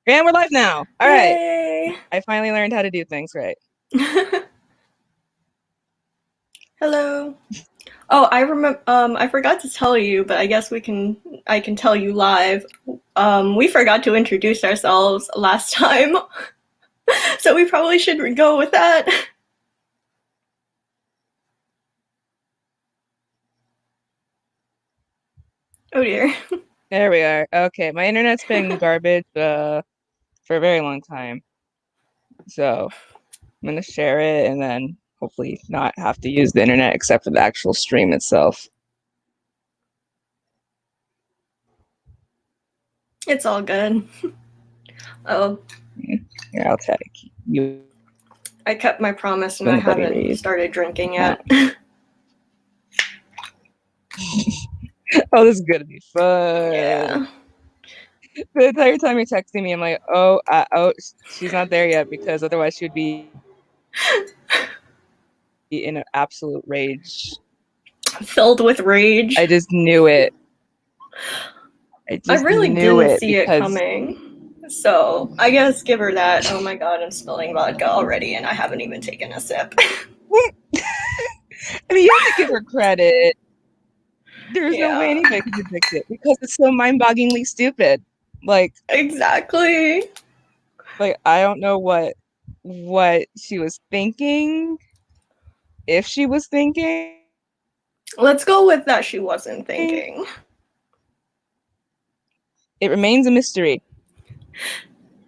And we're live now. All right. Yay! I finally learned how to do things right. Hello. Oh, I remember. I forgot to tell you, but I guess I can tell you live. We forgot to introduce ourselves last time, so we probably should go with that. Oh dear. There we are. Okay, my internet's been garbage for a very long time. So I'm gonna share it and then hopefully not have to use the internet except for the actual stream itself. It's all good. Oh, Here, I'll take you I kept my promise and I and the buddy haven't read. started drinking No. yet. Oh, this is gonna be fun. Yeah. The entire time you're texting me, I'm like, oh, she's not there yet because otherwise she would be in an absolute rage. Filled with rage. I just knew it. I I just really knew didn't it see it because coming. So I guess give her that. Oh my god, I'm spilling vodka already and I haven't even taken a sip. I mean, you have to give her credit. There's no way Yeah, anybody could predict it because it's so mind-bogglingly stupid. Like, exactly. I don't know what she was thinking, if she was thinking. Let's go with that she wasn't thinking. It remains a mystery.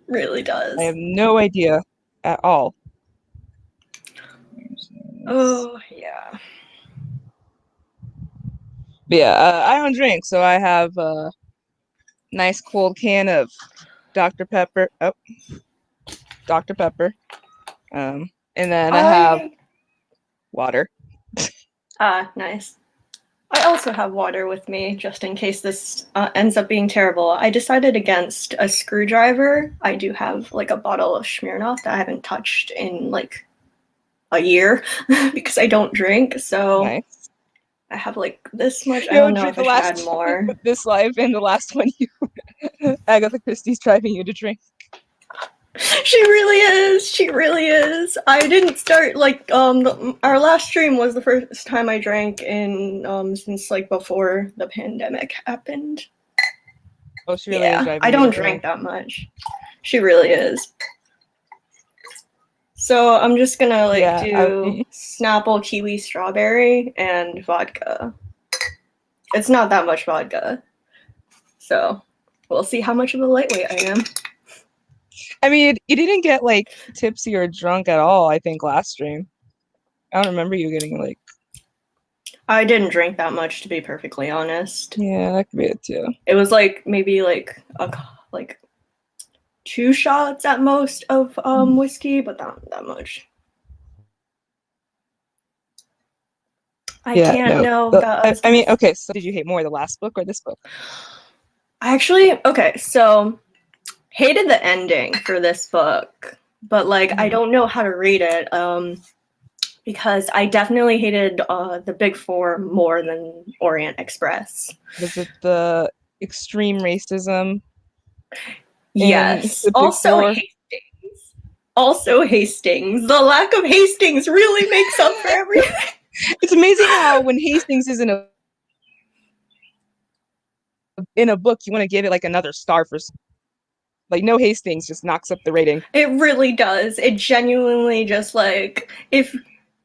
Really does. I have no idea at all. Oh, yeah. But yeah, I don't drink, so I have a nice cold can of Dr. Pepper. Oh, Dr. Pepper. And then I have I water. nice. I also have water with me just in case this ends up being terrible. I decided against a screwdriver. I do have like a bottle of Smirnoff that I haven't touched in like a year because I don't drink. So Nice. I have like this much. I Yo, don't know if the I should add last more. this live and the last one you Agatha Christie's driving you to drink. She really is. She really is. I didn't start like our last stream was the first time I drank in since like before the pandemic happened. Oh, she really is Yeah, I driving you to don't drink drink. that much. She really is. So I'm just gonna like do Snapple kiwi strawberry and vodka. It's not that much vodka. So we'll see how much of a lightweight I am. I mean, you didn't get like tipsy or drunk at all, I think, last stream. I don't remember you getting like. I didn't drink that much, to be perfectly honest. Yeah, that could be it too. It was like maybe like 2 shots at most of whiskey, but not that much. I can't know, guys. I mean, okay, so did you hate more the last book or this book? Actually, okay, so hated the ending for this book, but like I don't know how to rate it because I definitely hated the Big Four more than Orient Express. Was it the extreme racism? Yes. Also Hastings. Also Hastings. The lack of Hastings really makes up for everything. It's amazing how when Hastings is in a book, you want to give it like another star for like no Hastings just knocks up the rating. It really does. It genuinely just like if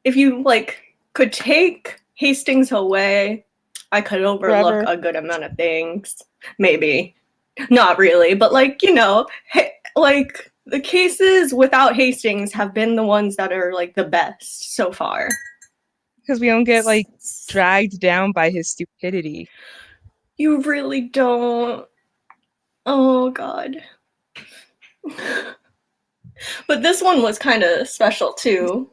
you like could take Hastings away, I could overlook Forever. a good amount of things. Maybe. Not really, but like, you know, like the cases without Hastings have been the ones that are like the best so far. Because we don't get like dragged down by his stupidity. You really don't. Oh god. But this one was kind of special too.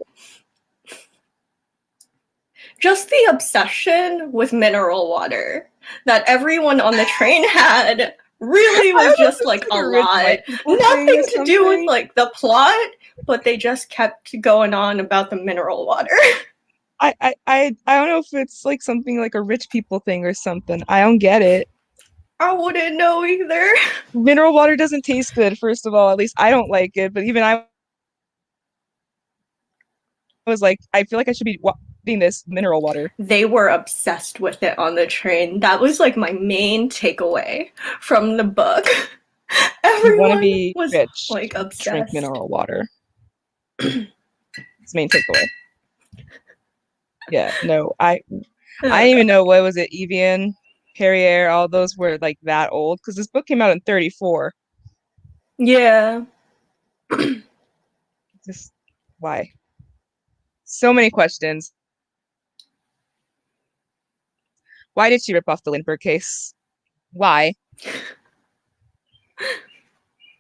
Just the obsession with mineral water that everyone on the train had really was just like a lot. Nothing to do with like the plot, but they just kept going on about the mineral water. I don't know if it's like something like a rich people thing or something. I don't get it. I wouldn't know either. Mineral water doesn't taste good, first of all. At least I don't like it. But even I was like, I feel like I should be eating this mineral water. They were obsessed with it on the train. That was like my main takeaway from the book. You want to Everyone be was rich, like drink obsessed. mineral water. It's main takeaway. Yeah, no, I Oh didn't even god. know what was it, Evian, Perrier, all those were like that old because this book came out in 34. Yeah. Just why? So many questions. Why did she rip off the Lindbergh case? Why?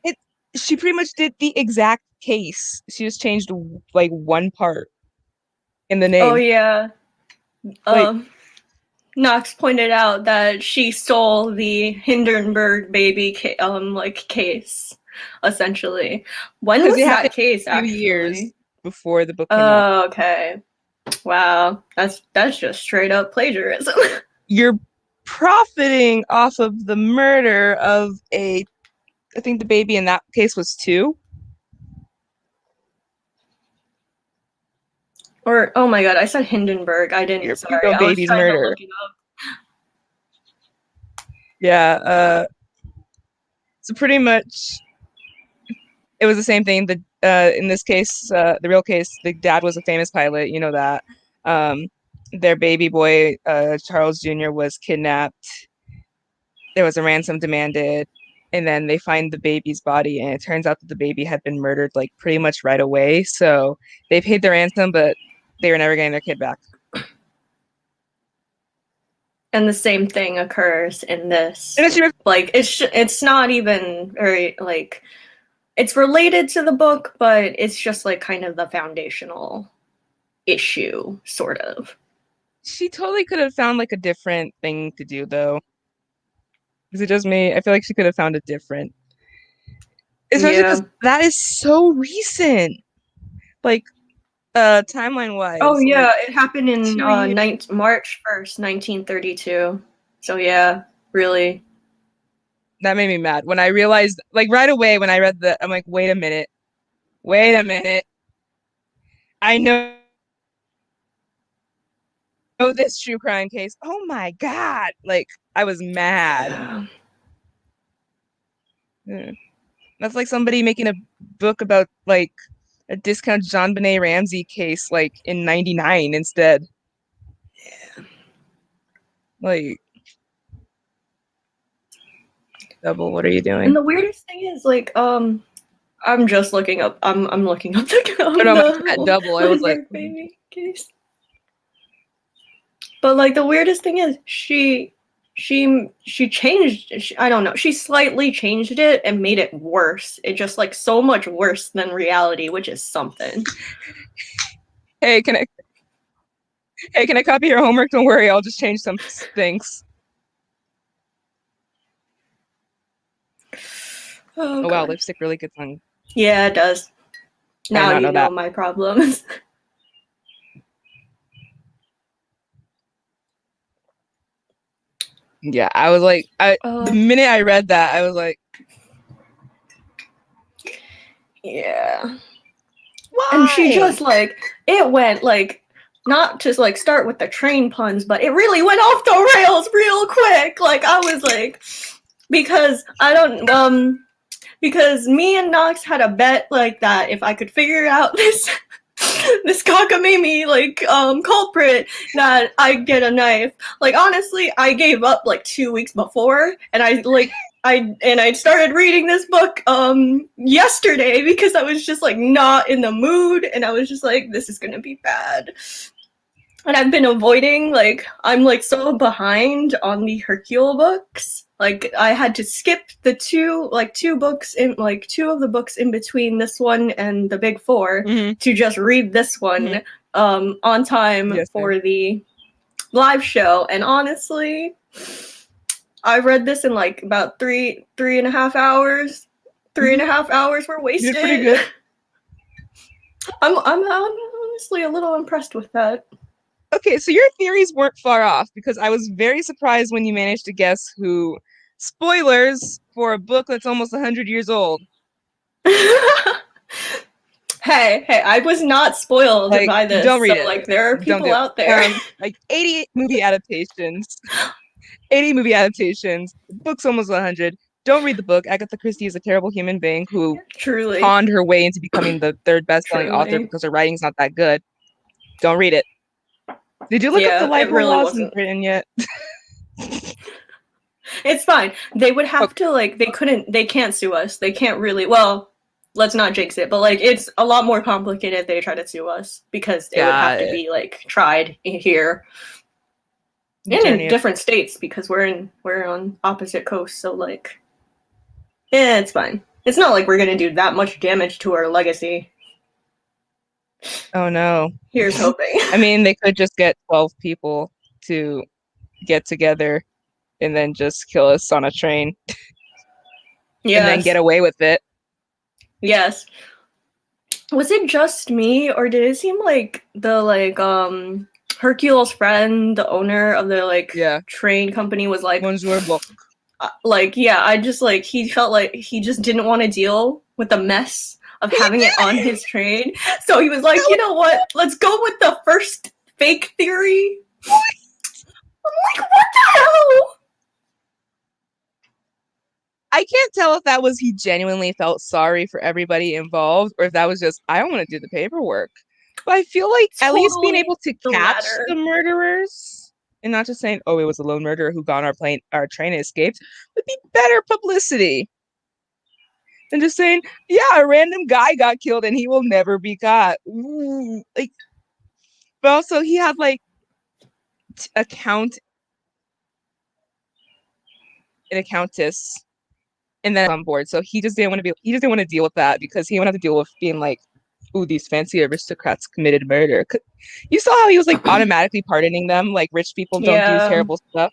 It she pretty much did the exact case. She just changed like one part in the Oh name. yeah. Like, Um Knox pointed out that she stole the Hindenburg baby like case, essentially. When because it was happened that case a few years actually? before the book came out. Oh, okay. Wow. That's just straight up plagiarism. You're profiting off of the murder of I think the baby in that case was two. Or oh my god, I said Hindenburg. I didn't. You Sorry, know I was baby's trying to murder. look it up. Yeah, so pretty much it was the same thing. The in this case, the real case, the dad was a famous pilot, you know that. Um, their baby boy, Charles Jr., was kidnapped. There was a ransom demanded, and then they find the baby's body, and it turns out that the baby had been murdered like pretty much right away. So they paid the ransom, but they were never getting their kid back. And the same thing occurs in And this. then she was, Like it's not even very like it's related to the book, but it's just like kind of the foundational issue, sort of. she totally could have found like a different thing to do though. Because it just me, I feel like she could have found a different, especially because Yeah. that is so recent. Like timeline Oh wise, like yeah, it happened in 2 years. March 1st, 1932. So yeah, really. That made me mad when I realized, like right away when I read the, I'm like, wait a minute. I know this true crime case. Oh my God. Like I was mad. Yeah. Yeah. That's like somebody making a book about like a discount John Benet Ramsey case like in 99 instead. Like, double, what are you And doing? the weirdest thing is like I'm just looking up I'm looking up Oh no, mine's at the double. I was like, Lindbergh baby case. But like the weirdest thing is she changed I don't know. She slightly changed it and made it worse. It just like so much worse than reality, which is something. hey, can I copy your homework? Don't worry, I'll just change some things. Oh Oh wow, god. lipstick really gets on. Yeah, it does. I did Now not you know know that. my problems. Yeah, I was like, the uh minute I read that, I was like, yeah. And she why? just like it went like not to like start with the train puns, but it really went off the rails real quick. Like I was like because I don't because me and Knox had a bet like that if I could figure out this this cockamamie like culprit that I'd get a knife. Like honestly, I gave up like 2 weeks before and I started reading this book yesterday because I was just like not in the mood and I was just like this is gonna be bad. And I've been avoiding like I'm like so behind on the Hercule books. Like I had to skip the two books in like two of the books in between this one and the Big Four Mm-hmm. to just read this Mm-hmm. one on time Yes, ma'am. for the live show. And honestly, I read this in like about three and a half hours. Three and Mm-hmm. a half hours were You did pretty wasted. good. I'm honestly a little impressed with that. Okay, so your theories weren't far off because I was very surprised when you managed to guess who. Spoilers for a book that's almost 100 years old. Hey, I was not spoiled Like, by don't this, so read it. like there are Don't do people it. out there. Like 80 movie adaptations. 80 movie adaptations. The book's almost 100. Don't read the book. Agatha Christie is a terrible human being who Truly, conned her way into becoming the third best-selling author truly. because her writing's not that good. Don't read it. Did you look up the Yeah, it libel really laws in wasn't. Britain yet? It's fine. They would Oh, have to like they can't sue us. They can't really well, let's not jinx it, but like it's a lot more complicated if they try to sue us because it would have got to it. be like tried here and in Journey of different states because we're on opposite coasts, so like yeah, it's fine. It's not like we're gonna do that much damage to our legacy. Oh no. Here's hoping. I mean, they could just get 12 people to get together and then just kill us on a train and then get Yes. away with it. Yes. Was it just me, or did it seem like the Hercule's friend, the owner of the like Yeah. train company, was Bonjour book. like yeah, I just like he felt like he just didn't want to deal with the mess of having it on his train, so he was like, you know what? Let's go with the first fake theory. I'm like, what the hell? I can't tell if that was he genuinely felt sorry for everybody involved or if that was just, I don't want to do the paperwork. But I feel like at least being Totally able to the catch the latter. murderers and not just saying, oh, it was a lone murderer who got on our train and escaped would be better publicity than just saying, yeah, a random guy got killed and he will never be caught. Ooh, like, but also he had like account an accountess and then on board. So he just didn't want to deal with that because he wouldn't have to deal with being like, ooh, these fancy aristocrats committed murder. You saw how he was like automatically pardoning them, like rich people don't do Yeah. terrible stuff.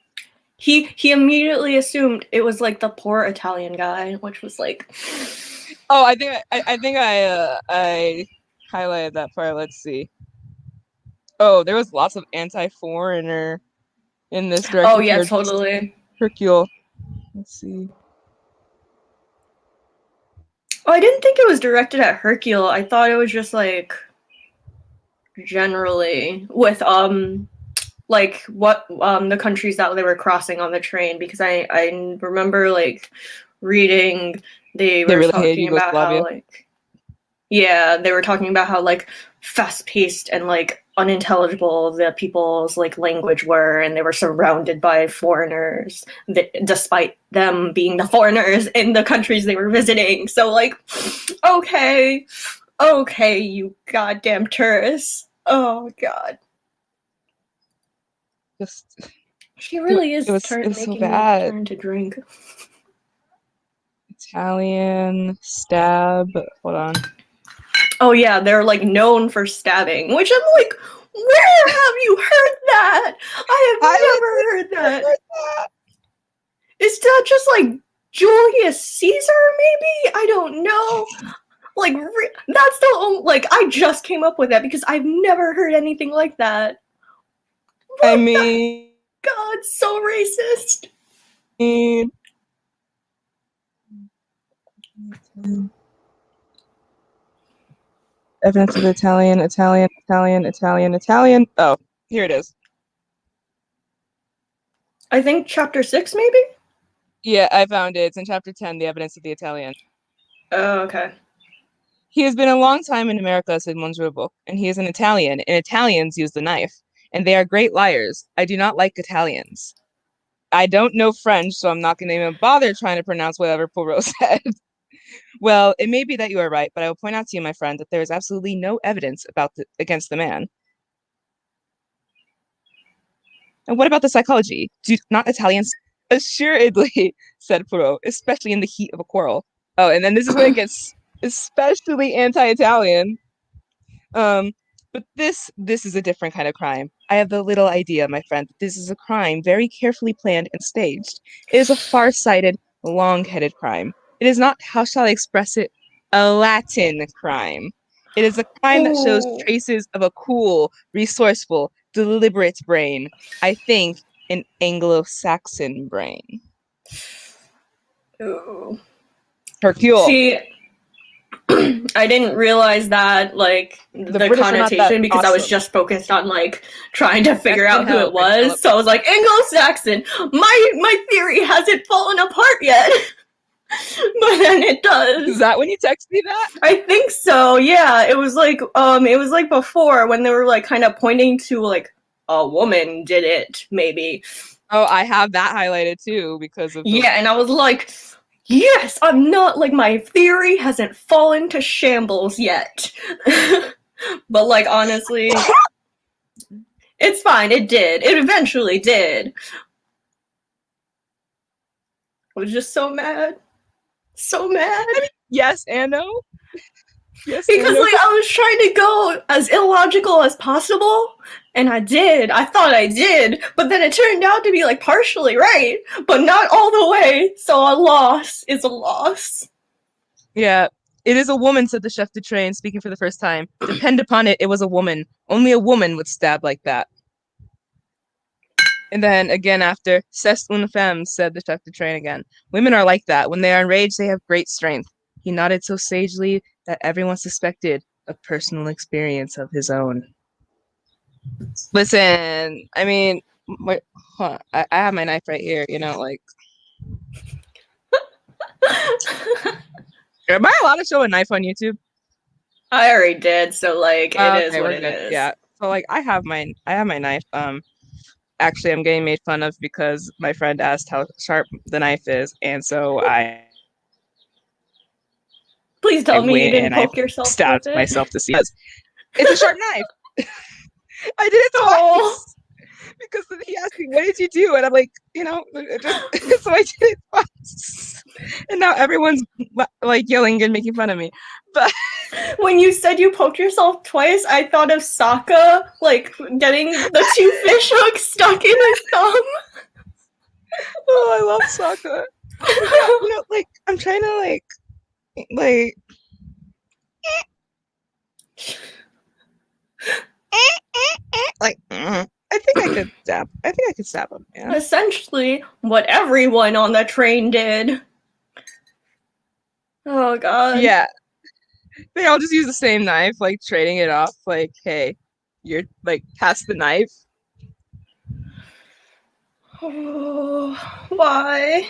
He immediately assumed it was like the poor Italian guy, which was like Oh, I highlighted that part. Let's see. Oh, there was lots of anti-foreigner in this oh directed yeah, towards totally. Hercule. Let's see. Oh, I didn't think it was directed at Hercule. I thought it was just like generally with like what the countries that they were crossing on the train because I remember like reading they They were really hated talking about how Yugoslavia. like yeah, they were talking about how like fast paced and like unintelligible the people's like language were, and they were surrounded by foreigners, despite them being the foreigners in the countries they were visiting. So like, okay, okay, you goddamn tourists. Oh god, Just she really it is was it was so making me bad. turn to drink. Italian stab. Hold on. Oh yeah, they're like known for stabbing, which I'm like, where have you heard that? I have I never heard would that. never that. Is that just like Julius Caesar? Maybe I don't know. Like that's the only, like I just came up with that because I've never heard anything like that. I What the mean, god? So racist. evidence of Italian. Oh, here it is. I think chapter 6, maybe. Yeah, I found it. It's in chapter 10, the evidence of the Italian. Oh, okay. He has been a long time in America, said Monsuabo, and he is an Italian, and Italians use the knife, and they are great liars. I do not like Italians. I don't know French, so I'm not going to even bother trying to pronounce whatever Poirot said. Well, it may be that you are right, but I will point out to you, my friend, that there is absolutely no evidence against the man. And what about the psychology? Do not Italians assuredly, said Poirot, especially in the heat of a quarrel. Oh, and then this is where it gets especially anti-Italian. Um, but this is a different kind of crime. I have the little idea, my friend, that this is a crime very carefully planned and staged. It is a far-sighted, long-headed crime. It is not, how shall I express it, a Latin crime. It is a crime that shows Oh, traces of a cool, resourceful, deliberate brain. I think an Anglo-Saxon brain. Ooh. Hercule. See, I didn't realize that, like, The the British are not that connotation because I was awesome. just focused on, like, trying to That's figure been out who how it I was. developed. So I was like, Anglo-Saxon. My theory hasn't fallen apart yet. But then it Is does. that when you text me that? I think so. Yeah, it was like before when they were like kind of pointing to like a woman did it, maybe. Oh, I have that highlighted too because of the. Yeah, and I was like, yes, I'm not like my theory hasn't fallen to shambles yet. But like honestly, it's fine. It did. It eventually did. I was just so mad. So mad. I mean, yes and no. Yes and Because no. like I was trying to go as illogical as possible, and I did. I thought I did, but then it turned out to be like partially right, but not all the way. So a loss is a loss. Yeah. It is a woman, said the chef de train, speaking for the first time. Depend upon it, it was a woman. Only a woman would stab like that. And then again after, c'est une femme, said the chef de train again. Women are like that. When they are enraged, they have great strength. He nodded so sagely that everyone suspected a personal experience of his own. Listen, I mean, wait, huh, I have my knife right here, like, am I allowed to show a knife on YouTube? I already did, so like it is Okay, what we're it good. is. Yeah. So like I have my knife. Actually I'm getting made fun of because my friend asked how sharp the knife is, and so I Please tell me you went didn't and I poke yourself with stabbed it. myself to see it. It's a sharp knife. I did it Oh, twice because then he asked me, "What did you do?" And I'm like, just so I did it twice. And now everyone's like yelling and making fun of me. But when you said you poked yourself twice, I thought of Sokka like getting the two fish hooks stuck in his thumb. oh, I love soccer. But yeah, like I'm trying to like like I think I could stab. I think I could stab him. Yeah. Essentially, what everyone on the train did. Oh god. Yeah. They all just use the same knife, like trading it off. Like, hey, you're like pass the knife. Oh, why?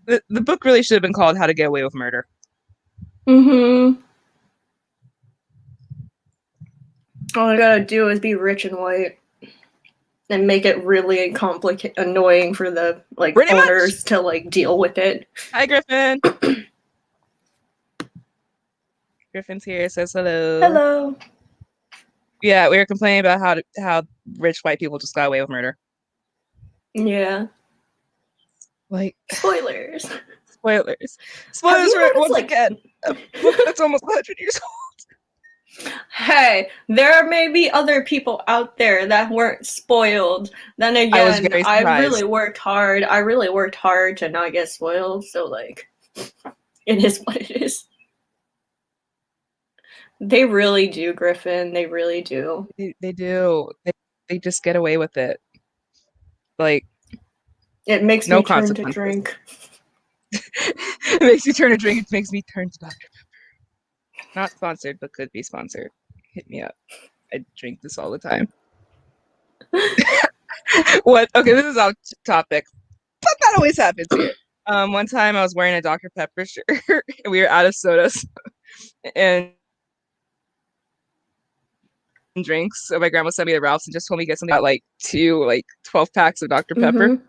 The book really should have been called How to Get Away with Murder. Mm-hmm. All I gotta do is be rich and white. And make it really complicated, annoying for the like Pretty owners much. to like deal with it. Hi, Griffin. Griffin's here. Says hello. Hello. Yeah, we were complaining about how rich white people just got away with murder. Yeah. Like Spoilers. spoilers. Have Spoilers you for noticed once like again a book that's almost 100 years old. hey, there may be other people out there that weren't spoiled. Then I was again, very I really surprised. worked hard. I really worked hard to not get spoiled. So like, it is what it is. They really do, Griffin. They really do. They do. They just get away with it. Like It makes no me turn to consequences. drink. It makes me turn to drink. It makes me turn to Dr. Pepper. Not sponsored, but could be sponsored. Hit me up. I drink this all the time. What? Okay, this is off topic, but that always happens here. One time I was wearing a Dr. Pepper shirt and we were out of sodas and drinks. So my grandma sent me to Ralph's and just told me to get something about like 12 packs of Dr. Pepper. Mm-hmm.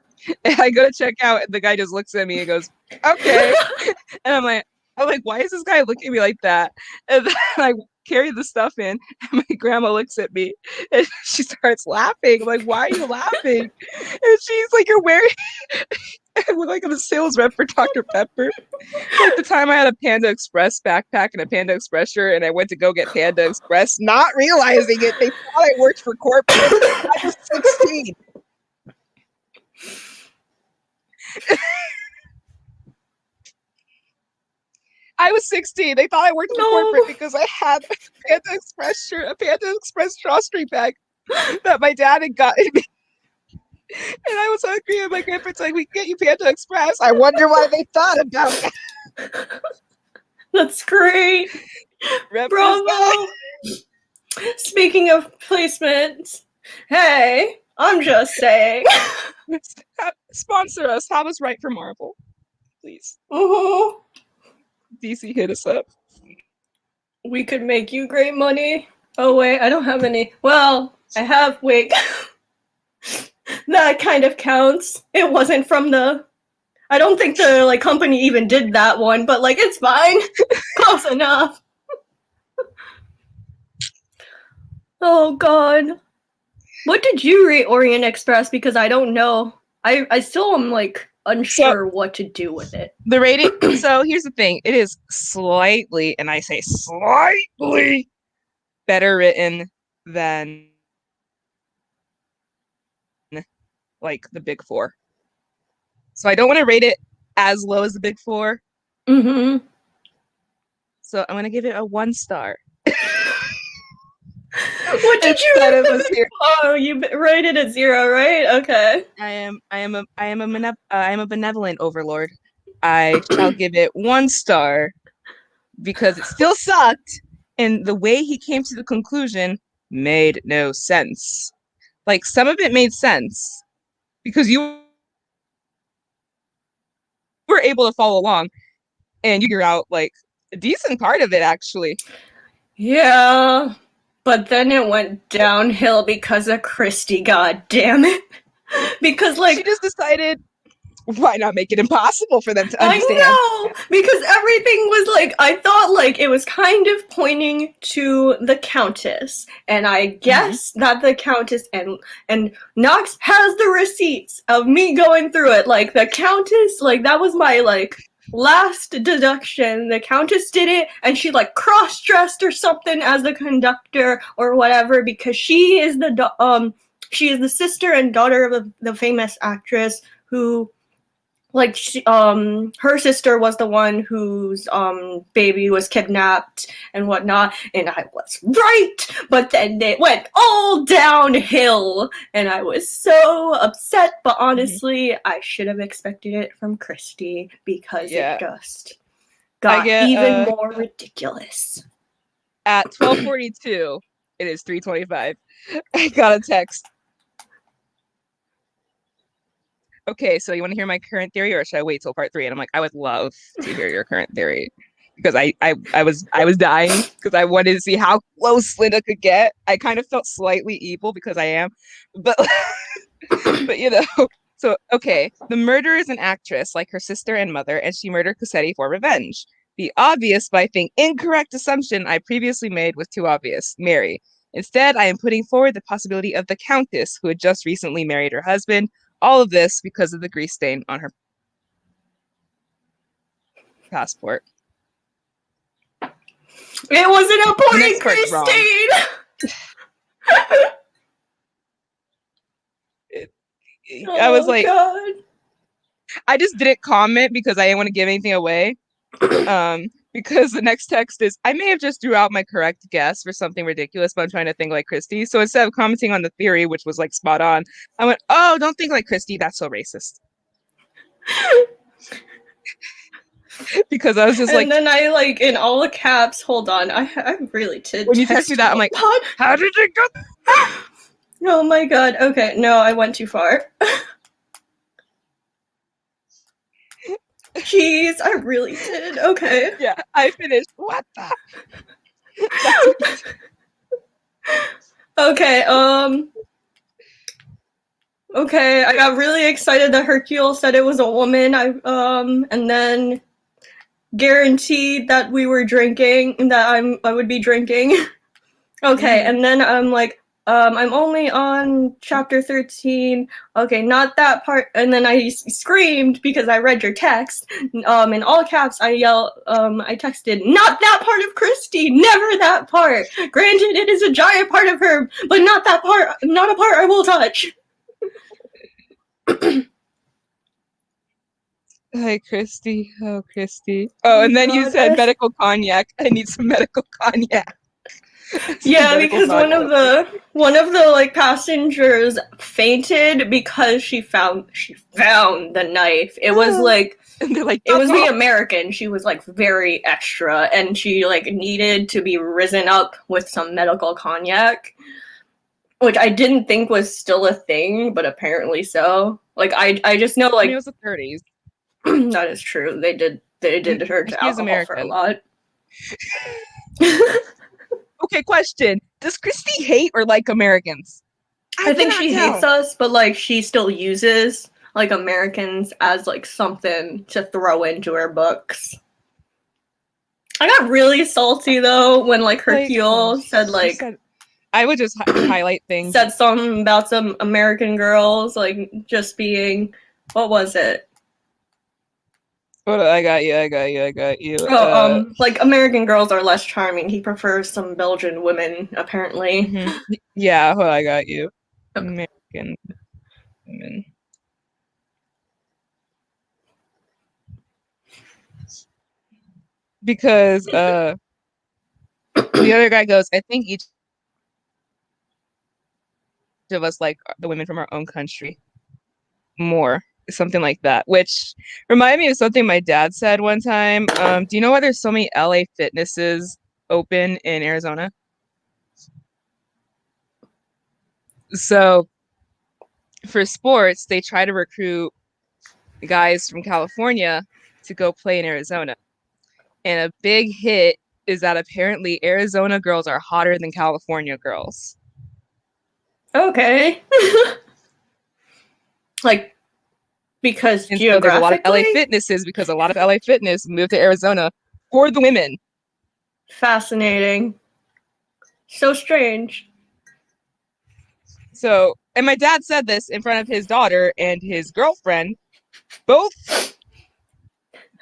And I go to check out, and the guy just looks at me and goes, "Okay." And I'm like, why is this guy looking at me like that? And then I carry the stuff in, and my grandma looks at me and she starts laughing. I'm like, why are you laughing? And she's like, you're wearing I look like I'm a sales rep for Dr. Pepper. Like the time I had a Panda Express backpack and a Panda Express shirt, and I went to go get Panda Express, not realizing it. They thought I worked for corporate. I was 16. I was 16. They thought I worked for No. corporate because I had a Panda Express shirt, a Panda Express drawstring bag. that my dad had gotten me. And I was hungry, and my grandparents like, "We can get you Panda Express." I wonder why they thought about that. That's great. Represent. Bravo. Speaking of placements, hey, I'm just saying. Sponsor us. Have us write for Marvel, please. Uh-huh. DC, hit us up. We could make you great money. Oh wait, I don't have any. Well, I have. Wait, that kind of counts. It wasn't from the. I don't think the like company even did that one, but like it's fine. Close enough. Oh god. What did you rate Orient Express? Because I don't know. I still am like unsure what to do with it. The rating. So here's the thing. It is slightly, and I say slightly, better written than like the Big Four. So I don't want to rate it as low as the Big Four. Mm-hmm. So I'm gonna give it a 1 star. What did you rate the Big Four? Oh, you rated it 0, right? Okay. I am a benevolent overlord. I shall give it 1 star because it still sucked, and the way he came to the conclusion made no sense. Like some of it made sense because you were able to follow along and you figure out like a decent part of it actually. Yeah, but then it went downhill because of Christy. God damn it! Because like she just decided, why not make it impossible for them to understand? I know, because everything was like, I thought like it was kind of pointing to the Countess, and I guess that the Countess and Knox has the receipts of me going through it. Like the Countess, like that was my like last deduction. The Countess did it, and she like cross-dressed or something as the conductor or whatever because she is the sister and daughter of the famous actress who like she, her sister was the one whose baby was kidnapped and whatnot, and I was right, but then it went all downhill and I was so upset. But honestly, I should have expected it from Christy because it just got even more ridiculous. At 12:42, it is 3:25. I got a text. Okay, so you want to hear my current theory, or should I wait till part 3? And I'm like, I would love to hear your current theory because I was dying because I wanted to see how close Linda could get. I kind of felt slightly evil because I am, but but you know. So okay, the murderer is an actress like her sister and mother, and she murdered Cossetti for revenge. The obvious, but I think incorrect assumption I previously made was too obvious. Mary. Instead, I am putting forward the possibility of the Countess, who had just recently married her husband. All of this because of the grease stain on her passport. It was an important grease stain! I was like, God. I just didn't comment because I didn't want to give anything away. Because the next text is, I may have just threw out my correct guess for something ridiculous, but I'm trying to think like Christy. So instead of commenting on the theory, which was like spot on, I went, oh, don't think like Christy. That's so racist. Because I was just like, and then I like in all caps. Hold on, I really did. When you text me that, I'm like, how did it go? Oh my god. Okay, no, I went too far. Jeez, I really did. Okay. Yeah, I finished. What the? Okay, okay, I got really excited that Hercule said it was a woman. And then guaranteed that we were drinking, that I would be drinking. Okay, and then I'm like, I'm only on chapter 13. Okay, not that part. And then I screamed because I read your text. In all caps, I texted, not that part of Christy, never that part. Granted, it is a giant part of her, but not that part, not a part I will touch. Hi, Christy. Oh, Christy. Oh, and then you said medical cognac. I need some medical cognac. Some Yeah, medical because broadcasting. one of the like passengers fainted because she found the knife. It was like And they're like, it was the "Double!" American. She was like very extra and she like needed to be risen up with some medical cognac, which I didn't think was still a thing, but apparently so. Like I just know I mean, it like was the 30s. that is true. They And did her to he is alcohol for a American. lot. Okay, question. Does Christy hate or like Americans? I I think cannot she hates tell. us, but like she still uses like Americans as like something to throw into her books. I got really salty though when like Like, Hercule said she like said, I would just highlight things. said something about some American girls like just being what was it? Hold on, I got you. I got you. I got you. Oh, like American girls are less charming. He prefers some Belgian women, apparently. Mhm. Yeah, hold on, I got you. Okay. American women. Because the other guy goes, I think each of us like the women from our own country more, something like that, which reminded me of something my dad said one time. Do you know why there's so many LA fitnesses open in Arizona? So for sports, they try to recruit guys from California to go play in Arizona. And a big hit is that apparently Arizona girls are hotter than California girls. Okay. Like because And so there's a lot of LA geographically fitnesses because a lot of LA fitness moved to Arizona for the women. fascinating. So strange. So, and my dad said this in front of his daughter and his girlfriend, both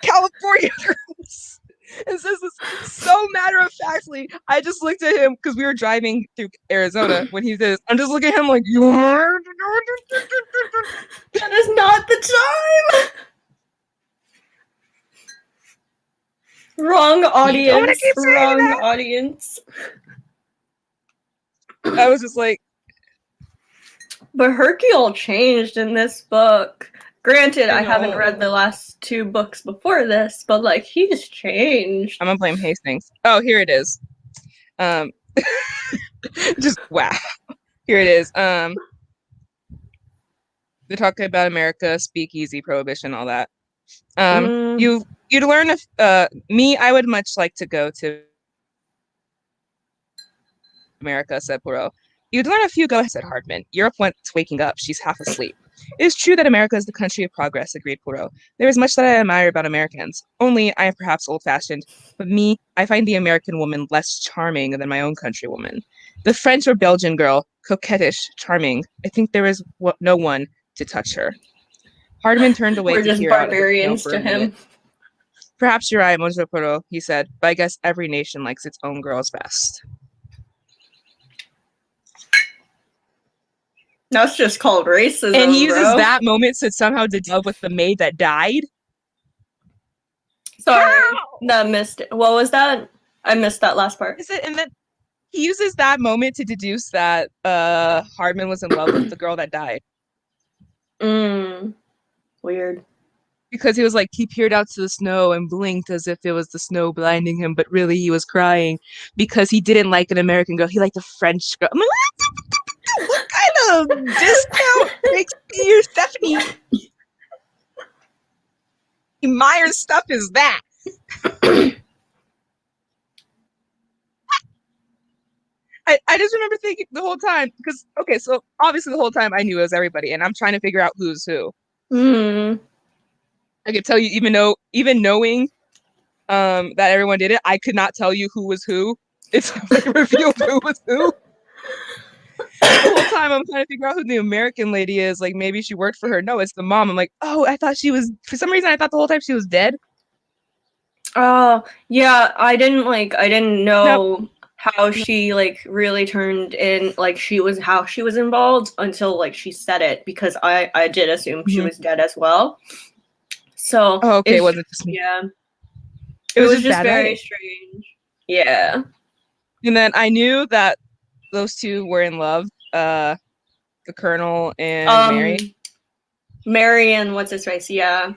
California girls. And says this so matter of factly. I just looked at him because we were driving through Arizona when he did this. I'm just looking at him like, you are. That is not the time. Wrong You don't want to audience. keep saying Wrong that. audience. I was just like, But Hercule changed in this book. Granted, I I haven't know. read the last two books before this, but like he's changed. I'm gonna blame Hastings. Oh, here it is. Um, just wow. Here it is. They're talking about America, speakeasy, prohibition, all that. Mm. You'd learn if me, I would much like to go to America, said Poirot. You'd learn a few go, said Hardman. Europe wants waking up. She's half asleep. It is true that America is the country of progress, agreed Poirot. There is much that I admire about Americans. Only I am perhaps old fashioned, but me, I find the American woman less charming than my own countrywoman. The French or Belgian girl, coquettish, charming. I think there is no one to touch her. Hardman turned away We're to just peer out at the snow barbarians for a to minute. him. Perhaps you're right, Monsieur Poirot, he said, but I guess every nation likes its own girls best. That's just called And he racism, uses bro. that moment to somehow deduct with the maid that died. Sorry, How? that missed it. What was that? I missed that last part. Is it? And then he uses that moment to deduce that Hardman was in love with the girl that died. Weird. Because he was like, he peered out to the snow and blinked as if it was the snow blinding him, but really he was crying because he didn't like an American girl. He liked a French girl. I'm like, what kind of discount Shakespeare Stephanie Meyer stuff is that? I just remember thinking the whole time because okay, so obviously the whole time I knew it was everybody, and I'm trying to figure out who's who. I could tell you even knowing that everyone did it, I could not tell you who was who. It's like revealed who was who. The whole time I'm trying to figure out who the American lady is. Like maybe she worked for her. No, it's the mom. I'm like, oh, I thought she was for some reason I thought the whole time she was dead. Oh, yeah, I didn't Nope. know how she like really turned in like how she was involved until like she said it because I did assume she Mm-hmm. was dead as well. So Oh, okay, it it's wasn't just just me. yeah. It It was was just just bad very writing. strange. Yeah. And then I knew that those two were in love, the Colonel and Um, Mary. Mary and what's his face? Yeah,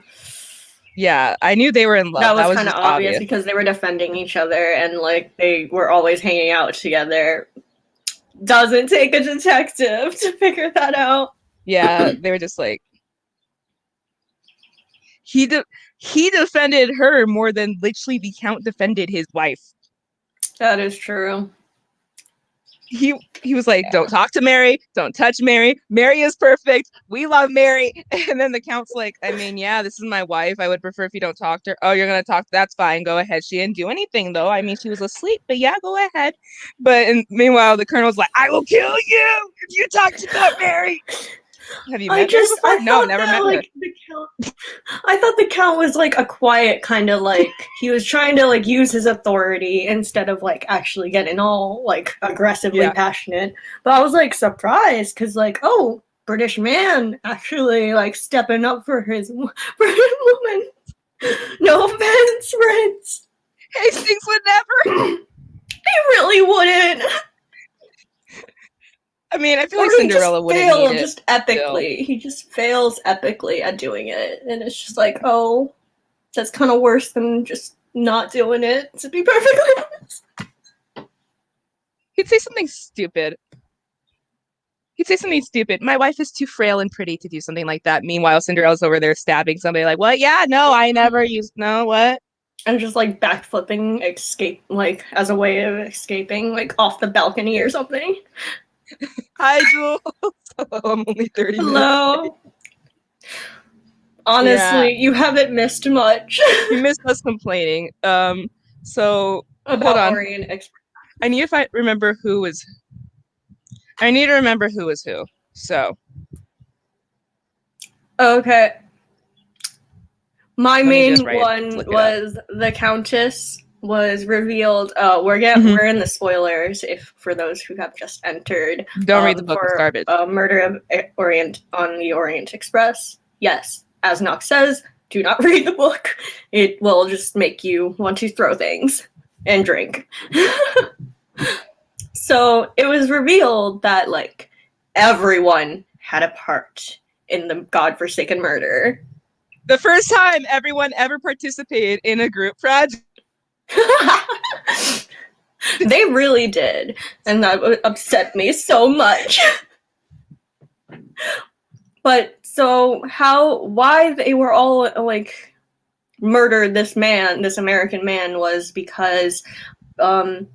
Yeah, I knew they were in love. that That was was kind of just obvious obvious. because they were defending each other and like they were always hanging out together. Doesn't take a detective to figure that out. Yeah, they were just like he de- he defended her more than literally the Count defended his wife. That is true. He was like, Yeah. "Don't talk to Mary, don't touch Mary. Mary is perfect. We love Mary." And then the Count's like, "I mean, yeah, this is my wife. I would prefer if you don't talk to her." "Oh, you're gonna talk? That's fine. Go ahead." She didn't do anything though. I mean, she was asleep, but yeah, go ahead. But and meanwhile, the Colonel's like, "I will kill you if you talk about Mary." Have you met Mary before? I No, thought never that met her. like the count I thought the count was like a quiet kind of like he was trying to like use his authority instead of like actually getting all like aggressively Yeah. passionate. But I was like surprised because like oh British man actually like stepping up for his woman. No offense, Prince. Hastings would never. He really wouldn't. I mean, I feel Or like he just Cinderella wouldn't need failed it just still. epically. He just fails epically at doing it. And it's just like, oh, that's kind of worse than just not doing it, to be perfectly honest. He'd say something stupid. He'd say something stupid. My wife is too frail and pretty to do something like that. Meanwhile, Cinderella's over there stabbing somebody like, what? Yeah, no, I never used, no, what? And just like backflipping, escape, like as a way of escaping, like off the balcony or something. Hi, Jules. I'm only 30 minutes late. Hello. Yeah, Honestly, you haven't missed much you missed us complaining. So hold about on. Orient Express. I need to remember who was, I need to remember who was who. So Okay. My let me just main write, one look it up. was the Countess was revealed. Mhm. We're in the spoilers if for those who have just entered Don't read the book, it's for garbage. Murder of Orient on the Orient Express. Yes, as Nox says, do not read the book. It will just make you want to throw things and drink. So it was revealed that like everyone had a part in the godforsaken murder. The first time everyone ever participated in a group project. They really did, and that upset me so much. But so why they were all like murdered this man, this American man, was because um,